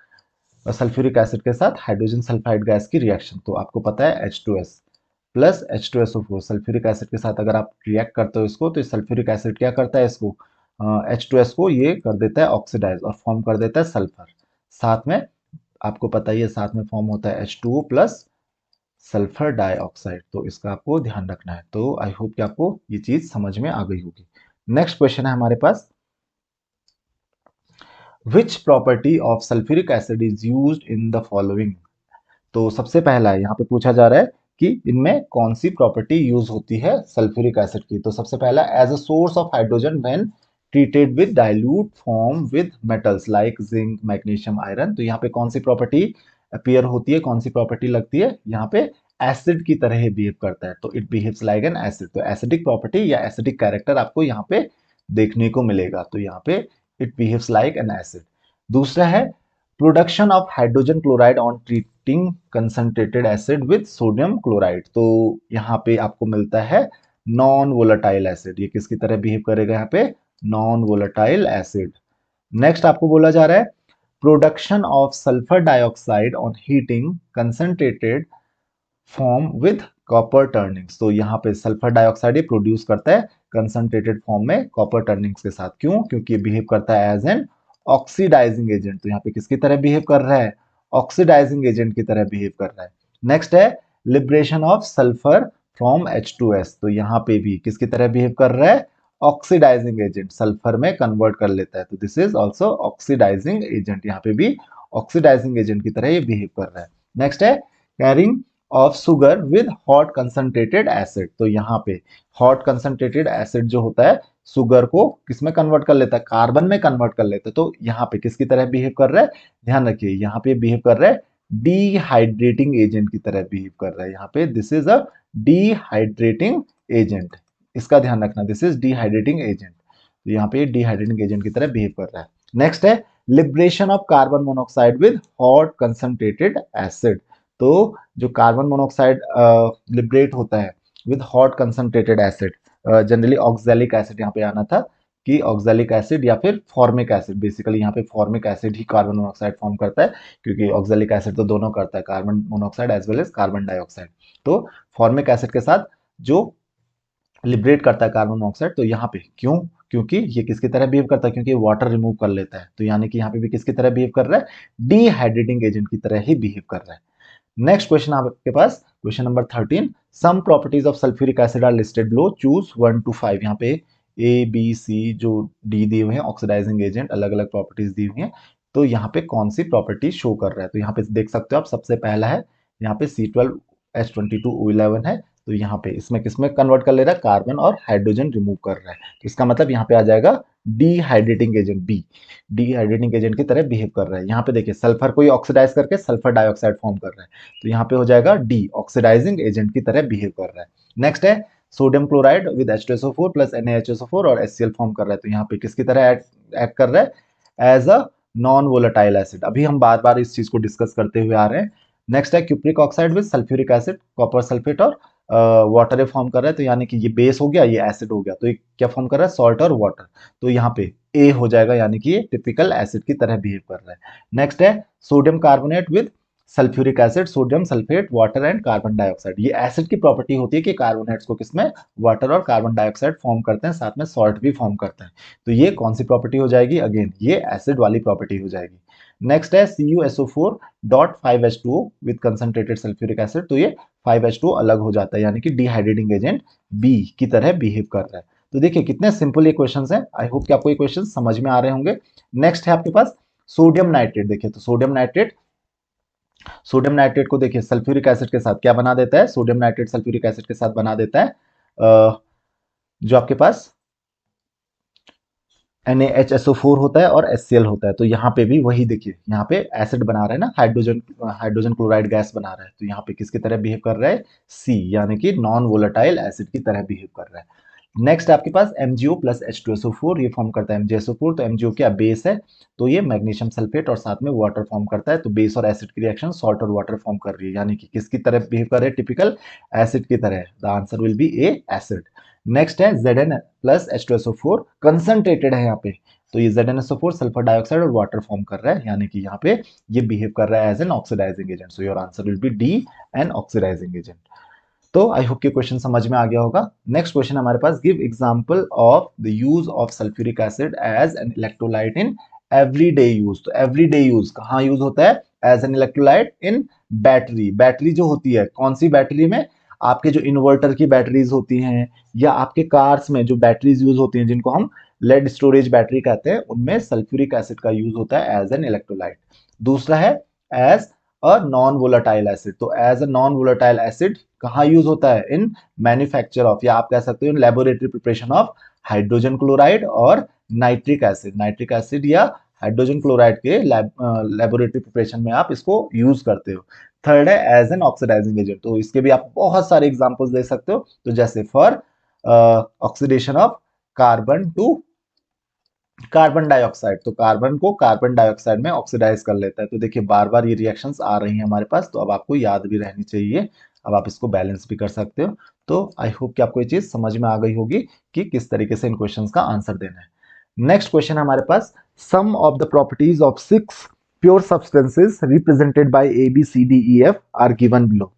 सल्फ्यूरिक एसिड के साथ हाइड्रोजन सल्फाइड गैस की रिएक्शन, तो आपको पता है H2S plus H2SO4 sulphuric acid के साथ अगर आप रिएक्ट करते हो इसको, तो सल्फ्यूरिक एसिड क्या करता है, इसको H2S को ये कर देता है ऑक्सीडाइज और फॉर्म कर देता है सल्फर। साथ में आपको पता ही है साथ में फॉर्म होता है H2O प्लस सल्फर डाइऑक्साइड। तो इसका आपको ध्यान रखना है। तो आई होप कि आपको ये चीज समझ में आ गई होगी। नेक्स्ट क्वेश्चन है हमारे पास which property of sulphuric acid is used in the following. तो सबसे पहला है यहाँ पे पूछा जा रहा है कि इनमें कौन सी प्रॉपर्टी यूज होती है सल्फ्यूरिक एसिड की। तो सबसे पहला as a source of hydrogen when treated with dilute form with metals like zinc magnesium iron. तो यहाँ पे कौन सी प्रॉपर्टी अपीयर होती है, कौन सी प्रॉपर्टी लगती है, यहाँ पे एसिड की तरह ही बिहेव करता है, तो it behaves like an acid. तो एसिडिक प्रॉपर्टी या एसिडिक कैरेक्टर आपको यहाँ पे देखने को मिलेगा। तो यहाँ पे it behaves like an acid. दूसरा है production of hydrogen chloride on treating concentrated acid with sodium chloride. तो यहाँ पे आपको मिलता है नॉन वोलेटाइल एसिड। ये किसकी तरह बिहेव करेगा यहाँ पे? Non volatile acid. नेक्स्ट आपको बोला जा रहा है production of sulphur dioxide on heating concentrated form with copper turnings. तो यहाँ पे सल्फर डाइऑक्साइड ये प्रोड्यूस करता है कंसंट्रेटेड फॉर्म में कॉपर टर्निंग्स के साथ। क्यों? क्योंकि ये बिहेव करता है एज एन ऑक्सीडाइजिंग एजेंट। तो यहाँ पे किसकी तरह बिहेव कर रहा है? ऑक्सीडाइजिंग एजेंट की तरह बिहेव कर रहा है। नेक्स्ट है liberation of sulphur from H2S। तो यहाँ पे भी किसकी तरह बिहेव कर रहा है? ऑक्सीडाइजिंग एजेंट, सल्फर में कन्वर्ट कर लेता है। तो this is also oxidising agent. यहाँ पे भी ऑक्सीडाइजिंग एजेंट की तरह ये बिहेव कर रहा है। नेक्स्ट है carrying of sugar with hot concentrated acid. तो यहाँ पे हॉट कंसंट्रेटेड एसिड जो होता है सुगर को किसमें कन्वर्ट कर लेता है? कार्बन में कन्वर्ट कर लेता है। तो यहाँ पे किसकी तरह बिहेव कर रहा है? ध्यान रखिए यहाँ पे बिहेव कर रहा है डिहाइड्रेटिंग एजेंट की तरह बिहेव कर रहा है। यहाँ पे this is a dehydrating agent, इसका ध्यान रखना, दिस इज डिहाइड्रेटिंग एजेंट। तो यहाँ पे डिहाइड्रेटिंग एजेंट की तरह बिहेव कर रहा है। नेक्स्ट है liberation of carbon monoxide with hot concentrated acid. तो जो कार्बन मोनोऑक्साइड लिबरेट होता है with hot concentrated acid, generally oxalic acid यहाँ पे आना था कि ऑक्सैलिक एसिड या फिर फॉर्मिक एसिड। बेसिकली यहाँ पे फॉर्मिक एसिड ही कार्बन मोनोऑक्साइड फॉर्म करता है, क्योंकि ऑक्सैलिक एसिड तो दोनों करता है, carbon monoxide as well as carbon dioxide. तो फॉर्मिक एसिड के साथ जो लिबरेट करता है कार्बन मोनोऑक्साइड। तो यहाँ पे क्यों? क्योंकि ये किसकी तरह बिहेव करता है? क्योंकि वाटर रिमूव कर लेता है। तो यानी कि यहाँ पे भी किसकी तरह बिहेव कर रहा है? डिहाइड्रेटिंग एजेंट की तरह ही बिहेव कर रहा है। नेक्स्ट क्वेश्चन आपके पास question number 13, some properties of sulphuric acid are listed below, choose 1 to 5। यहाँ पे ए बी सी जो डी दिए हुए हैं ऑक्सीडाइजिंग एजेंट, अलग अलग प्रॉपर्टीज दी हुई हैं। तो यहाँ पे कौन सी प्रॉपर्टी शो कर रहा है? तो यहाँ पे देख सकते हो आप, सबसे पहला है यहाँ पे C12H22O11 है। तो यहाँ पे इसमें किसमें कन्वर्ट कर ले रहा है? कार्बन और हाइड्रोजन रिमूव कर रहा है। तो इसका मतलब यहाँ पे आ जाएगा dehydrating agent B, dehydrating agent की तरह बिहेव कर रहा है। यहाँ पे देखिए सल्फर को ऑक्सीडाइज करके सल्फर डाइऑक्साइड फॉर्म कर रहा है। तो यहाँ पे हो जाएगा डी, ऑक्सीडाइजिंग एजेंट की तरह बिहेव कर रहा है। नेक्स्ट है sodium chloride with H2SO4 plus NaHSO4 और HCl फॉर्म कर रहा है। तो यहाँ पे किसकी तरह एक्ट कर रहा है? As a non volatile acid. अभी हम बार बार इस चीज को डिस्कस करते हुए आ रहे हैं। नेक्स्ट है cupric oxide with sulphuric acid, copper sulphate और वाटर फॉर्म कर रहा है। तो यानी कि ये बेस हो गया, ये एसिड हो गया। तो ये क्या फॉर्म कर रहा है? सॉल्ट और वाटर। तो यहाँ पे ए हो जाएगा, यानी कि ये टिपिकल एसिड की तरह बिहेव कर रहा है। नेक्स्ट है sodium carbonate with sulphuric acid, sodium sulphate water and carbon dioxide. ये एसिड की प्रॉपर्टी होती है कि कार्बोनेट्स को किसमें? वाटर और कार्बन डाइऑक्साइड फॉर्म करते हैं, साथ में सॉल्ट भी फॉर्म करते हैं। तो ये कौन सी प्रॉपर्टी हो जाएगी? अगेन ये एसिड वाली प्रॉपर्टी हो जाएगी। नेक्स्ट है CuSO4.5H2O with concentrated sulphuric acid. तो ये 5H2O अलग हो जाता है, यानी कि डिहाइड्रेटिंग एजेंट बी की तरह बिहेव कर रहा है। तो देखिए कितने सिंपल ये क्वेश्चंस हैं। आई होप कि आपको ये क्वेश्चंस समझ में आ रहे होंगे। नेक्स्ट है आपके पास सोडियम नाइट्रेट। देखिए तो सोडियम नाइट्रेट को देखिए सल्फ्यूरिक एसिड के साथ क्या बना देता है? सोडियम नाइट्रेट सल्फ्यूरिक एसिड के साथ बना देता है जो आपके पास NaHSO4 होता है और HCl होता है। तो यहाँ पे भी वही देखिए, यहाँ पे एसिड बना रहा है ना, हाइड्रोजन क्लोराइड गैस बना रहा है। तो यहाँ पे किसकी तरह बिहेव कर रहा है? सी, यानी कि नॉन वोलेटाइल एसिड की तरह बिहेव कर रहा है। नेक्स्ट आपके पास MgO प्लस H2SO4, ये फॉर्म करता है MgSO4। तो MgO क्या बेस है? तो ये मैग्नीशियम सल्फेट और साथ में वाटर फॉर्म करता है। तो बेस और एसिड की रिएक्शन सॉल्ट और वाटर फॉर्म कर रही है, यानी कि किसकी तरह बिहेव कर रहे हैं? टिपिकल एसिड की तरह। The answer will B A, acid. Next है Zn प्लस H2SO4, कंसंट्रेटेड है यहाँ पे। तो ये ZnSO4 सल्फर डाइऑक्साइड और वाटर फॉर्म कर रहा है, यानी कि यहाँ पे ये बिहेव कर रहा है as an oxidising agent. So your answer will be D, an oxidising agent. तो आई होप कि क्वेश्चन समझ में आ गया होगा। नेक्स्ट क्वेश्चन हमारे पास, give example of the use of sulphuric acid as an electrolyte in everyday use. तो एवरीडे यूज कहाँ यूज होता है? As an electrolyte in battery. Battery जो होती है, कौन सी बैटरी में? आपके जो इन्वर्टर की बैटरीज होती हैं, या आपके कार्स में जो बैटरीज यूज होती हैं जिनको हम लेड स्टोरेज बैटरी कहते हैं, उनमें सल्फ्यूरिक एसिड का यूज होता है एज एन इलेक्ट्रोलाइट। दूसरा है as a non volatile acid. तो as a non volatile acid कहाँ यूज होता है? इन मैन्युफैक्चर ऑफ, या आप कह सकते हो in laboratory preparation of hydrogen chloride और नाइट्रिक एसिड। नाइट्रिक एसिड या हाइड्रोजन क्लोराइड के लेबोरेटरी प्रिपरेशन में आप इसको यूज करते हो। थर्ड है एज एन ऑक्सीडाइजिंग एजेंट। तो इसके भी आप बहुत सारे एग्जांपल्स दे सकते हो। तो जैसे for oxidation of carbon to carbon dioxide, तो कार्बन को कार्बन डाइऑक्साइड में ऑक्सीडाइज कर लेता है। तो देखिए बार बार ये रिएक्शंस आ रही हैं हमारे पास, तो अब आपको याद भी रहनी चाहिए। अब आप इसको बैलेंस भी कर सकते हो। तो आई होप कि आपको ये चीज समझ में आ गई होगी कि किस तरीके से इन क्वेश्चंस का आंसर देना है। नेक्स्ट क्वेश्चन हमारे पास, some of the properties of 6 pure substances represented by A B C D E F are given below.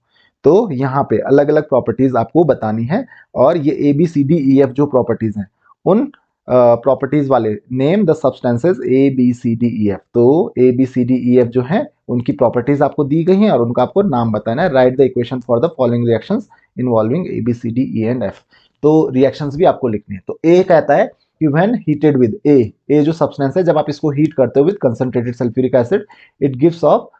तो यहाँ पे अलग अलग प्रॉपर्टीज आपको बतानी है, और ये A B C D E F जो प्रॉपर्टीज हैं उन प्रॉपर्टीज वाले name the substances A B C D E F. तो A B C D E F जो है उनकी प्रॉपर्टीज आपको दी गई हैं और उनका आपको नाम बताना है। Write the equation for the following reactions involving A B C D E and F. तो रिएक्शंस भी आपको लिखनी है। तो ए कहता है कि व्हेन हीटेड विद ए जो सब्सटेंस है, जब आप इसको हीट करते हो with concentrated sulphuric acid, it gives off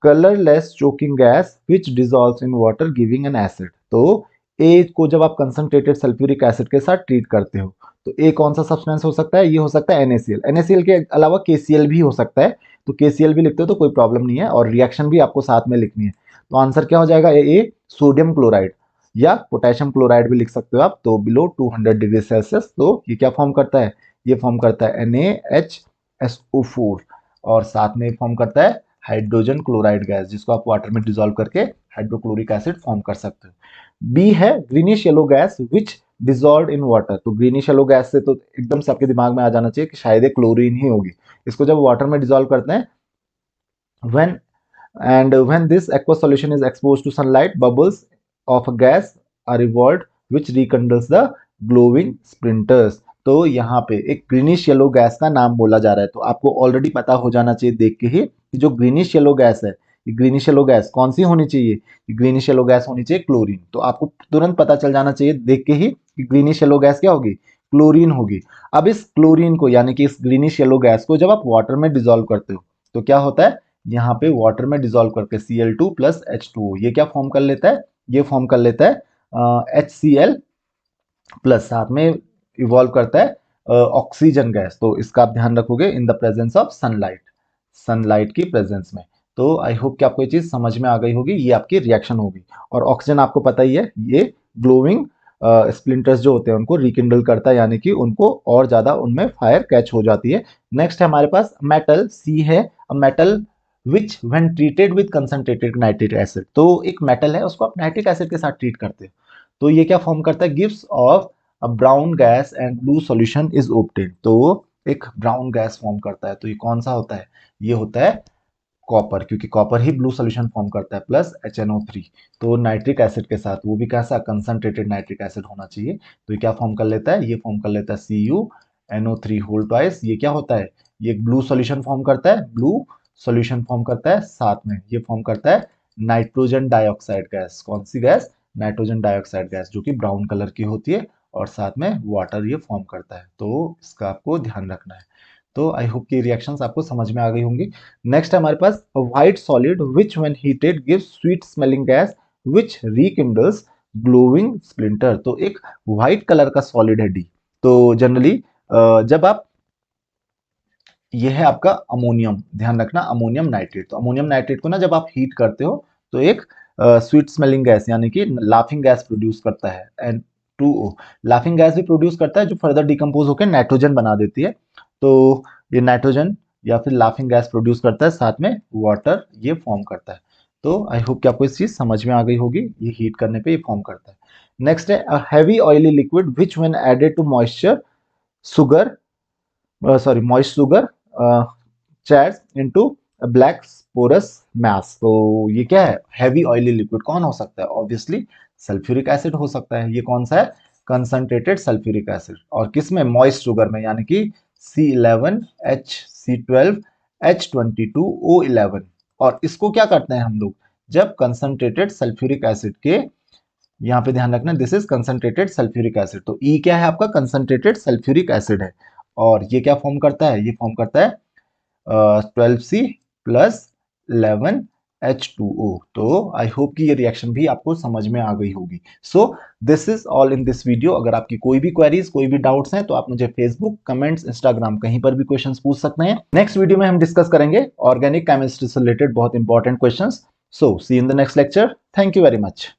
colourless choking gas which dissolves in water giving an acid. तो ए को जब आप कंसंट्रेटेड सल्फ्यूरिक एसिड के साथ ट्रीट करते हो, तो ए कौन सा सब्सटेंस हो सकता है? ये हो सकता है NaCl। NaCl के अलावा KCl भी हो सकता है, तो KCl भी लिखते हो तो कोई प्रॉब्लम नहीं है, और रिएक्शन भी आपको साथ में लिखनी है। तो आंसर क्या हो जाएगा? ए सोडियम क्लोराइड, या पोटेशियम क्लोराइड भी लिख सकते हो आप। तो बिलो 200 डिग्री सेल्सियस। तो ये क्या फॉर्म करता है? ये फॉर्म करता है NaHSO4, और साथ में फॉर्म करता है हाइड्रोजन क्लोराइड गैस, जिसको आप वाटर में डिजोल्व करके हाइड्रोक्लोरिक एसिड फॉर्म कर सकते हो। बी है greenish yellow gas which dissolve in water. तो ग्रीनिश येलो गैस से तो एकदम से आपके दिमाग में आ जाना चाहिए कि शायद ये क्लोरीन ही होगी। इसको जब वाटर में डिजोल्व करते हैं, when this aqueous solution is exposed to sunlight, bubbles of a gas are evolved which rekindles the glowing splinters। तो यहाँ पे एक ग्रीनिश येलो गैस का नाम बोला जा रहा है, तो आपको ऑलरेडी पता हो जाना चाहिए देख के ही कि जो ग्रीनिश येलो गैस है, ये ग्रीनिश येलो गैस कौन सी होनी चाहिए? ग्रीनिश येलो गैस होनी चाहिए क्लोरीन। तो आपको तुरंत पता चल जाना चाहिए देख के ही कि ग्रीनिश येलो गैस क्या होगी? क्लोरीन होगी। अब इस क्लोरीन को, यानी कि इस ग्रीनिश येलो गैस को जब आप वाटर में डिजोल्व करते हो, तो क्या होता है? यहाँ पे वाटर में डिजोल्व करके Cl2 प्लस H2O, ये क्या फॉर्म कर लेता है? ये फॉर्म कर लेता है HCl प्लस, साथ में इवॉल्व करता है ऑक्सीजन गैस। तो इसका आप ध्यान रखोगे in the presence of sunlight, sunlight की प्रेजेंस में। तो आई होप कि आपको ये चीज समझ में आ गई होगी। ये आपकी रिएक्शन होगी, और ऑक्सीजन आपको पता ही है, ये ग्लोइंग स्प्लिंटर्स जो होते हैं उनको रिकिंडल करता है, यानी कि उनको और ज्यादा उनमें फायर कैच हो जाती है। नेक्स्ट है हमारे पास मेटल, सी है metal which when treated with concentrated nitric acid. तो एक मेटल है, उसको आप नाइट्रिक एसिड के साथ ट्रीट करते हो, तो ये क्या फॉर्म करता है? Gives of a brown gas and blue solution is obtained. तो एक ब्राउन गैस फॉर्म करता है, तो ये कौन सा होता है? ये होता है कॉपर, क्योंकि कॉपर ही ब्लू सॉल्यूशन फॉर्म करता है, प्लस HNO3। तो नाइट्रिक एसिड के साथ, वो भी कैसा? कंसंट्रेटेड नाइट्रिक एसिड होना चाहिए। तो ये क्या फॉर्म कर लेता है? ये फॉर्म कर लेता है CuNO3 होल ट्वाइस। ये क्या होता है? ये एक ब्लू सॉल्यूशन फॉर्म करता है, ब्लू सॉल्यूशन फॉर्म करता है, साथ में ये फॉर्म करता है नाइट्रोजन डाइऑक्साइड गैस। कौन सी गैस? नाइट्रोजन डाइऑक्साइड गैस, जो कि ब्राउन कलर की होती है, और साथ में वाटर ये फॉर्म करता है। तो इसका आपको ध्यान रखना है। तो आई होप कि रिएक्शंस आपको समझ में आ गई होंगी। नेक्स्ट है हमारे पास white solid which when heated gives sweet smelling gas which rekindles glowing splinter. तो एक व्हाइट कलर का सॉलिड है डी। तो जनरली जब आप, ये है आपका अमोनियम, ध्यान रखना, अमोनियम नाइट्रेट। तो अमोनियम नाइट्रेट को ना जब आप हीट करते हो, तो एक स्वीट स्मेलिंग गैस, यानी कि लाफिंग गैस प्रोड्यूस करता है, N2O। लाफिंग गैस भी प्रोड्यूस करता है, जो फर्दर डिकम्पोज होकर नाइट्रोजन बना देती है। तो ये नाइट्रोजन या फिर लाफिंग गैस प्रोड्यूस करता है, साथ में वाटर ये फॉर्म करता है। तो आई होप कि आपको इस चीज समझ में आ गई होगी, ये हीट करने पे ये फॉर्म करता है। नेक्स्ट है heavy oily liquid which when added to moisture sugar, sorry moist sugar chars into black porous mass. तो ये क्या है? हैवी ऑयली लिक्विड कौन हो सकता है? ऑब्वियसली सल्फ्यूरिक एसिड हो सकता है। ये कौन सा है? Concentrated sulphuric acid. और किस में? मॉइस्ट शुगर में, यानी कि C11H12H22O11। और इसको क्या करते हैं हम लोग? जब कंसंट्रेटेड सल्फ्यूरिक एसिड के, यहाँ पे ध्यान रखना, this is concentrated sulphuric acid. तो ई क्या है आपका? कंसंट्रेटेड सल्फ्यूरिक एसिड है, और ये क्या फॉर्म करता है? ये फॉर्म करता है 12C प्लस 11H2O। तो आई होप कि ये रिएक्शन भी आपको समझ में आ गई होगी। So this is all in this video. अगर आपकी कोई भी क्वेरीज, कोई भी डाउट्स हैं, तो आप मुझे फेसबुक, कमेंट्स, इंस्टाग्राम, कहीं पर भी क्वेश्चंस पूछ सकते हैं। नेक्स्ट वीडियो में हम डिस्कस करेंगे ऑर्गेनिक केमिस्ट्री से रिलेटेड बहुत important questions. So see in the next lecture. Thank you very much.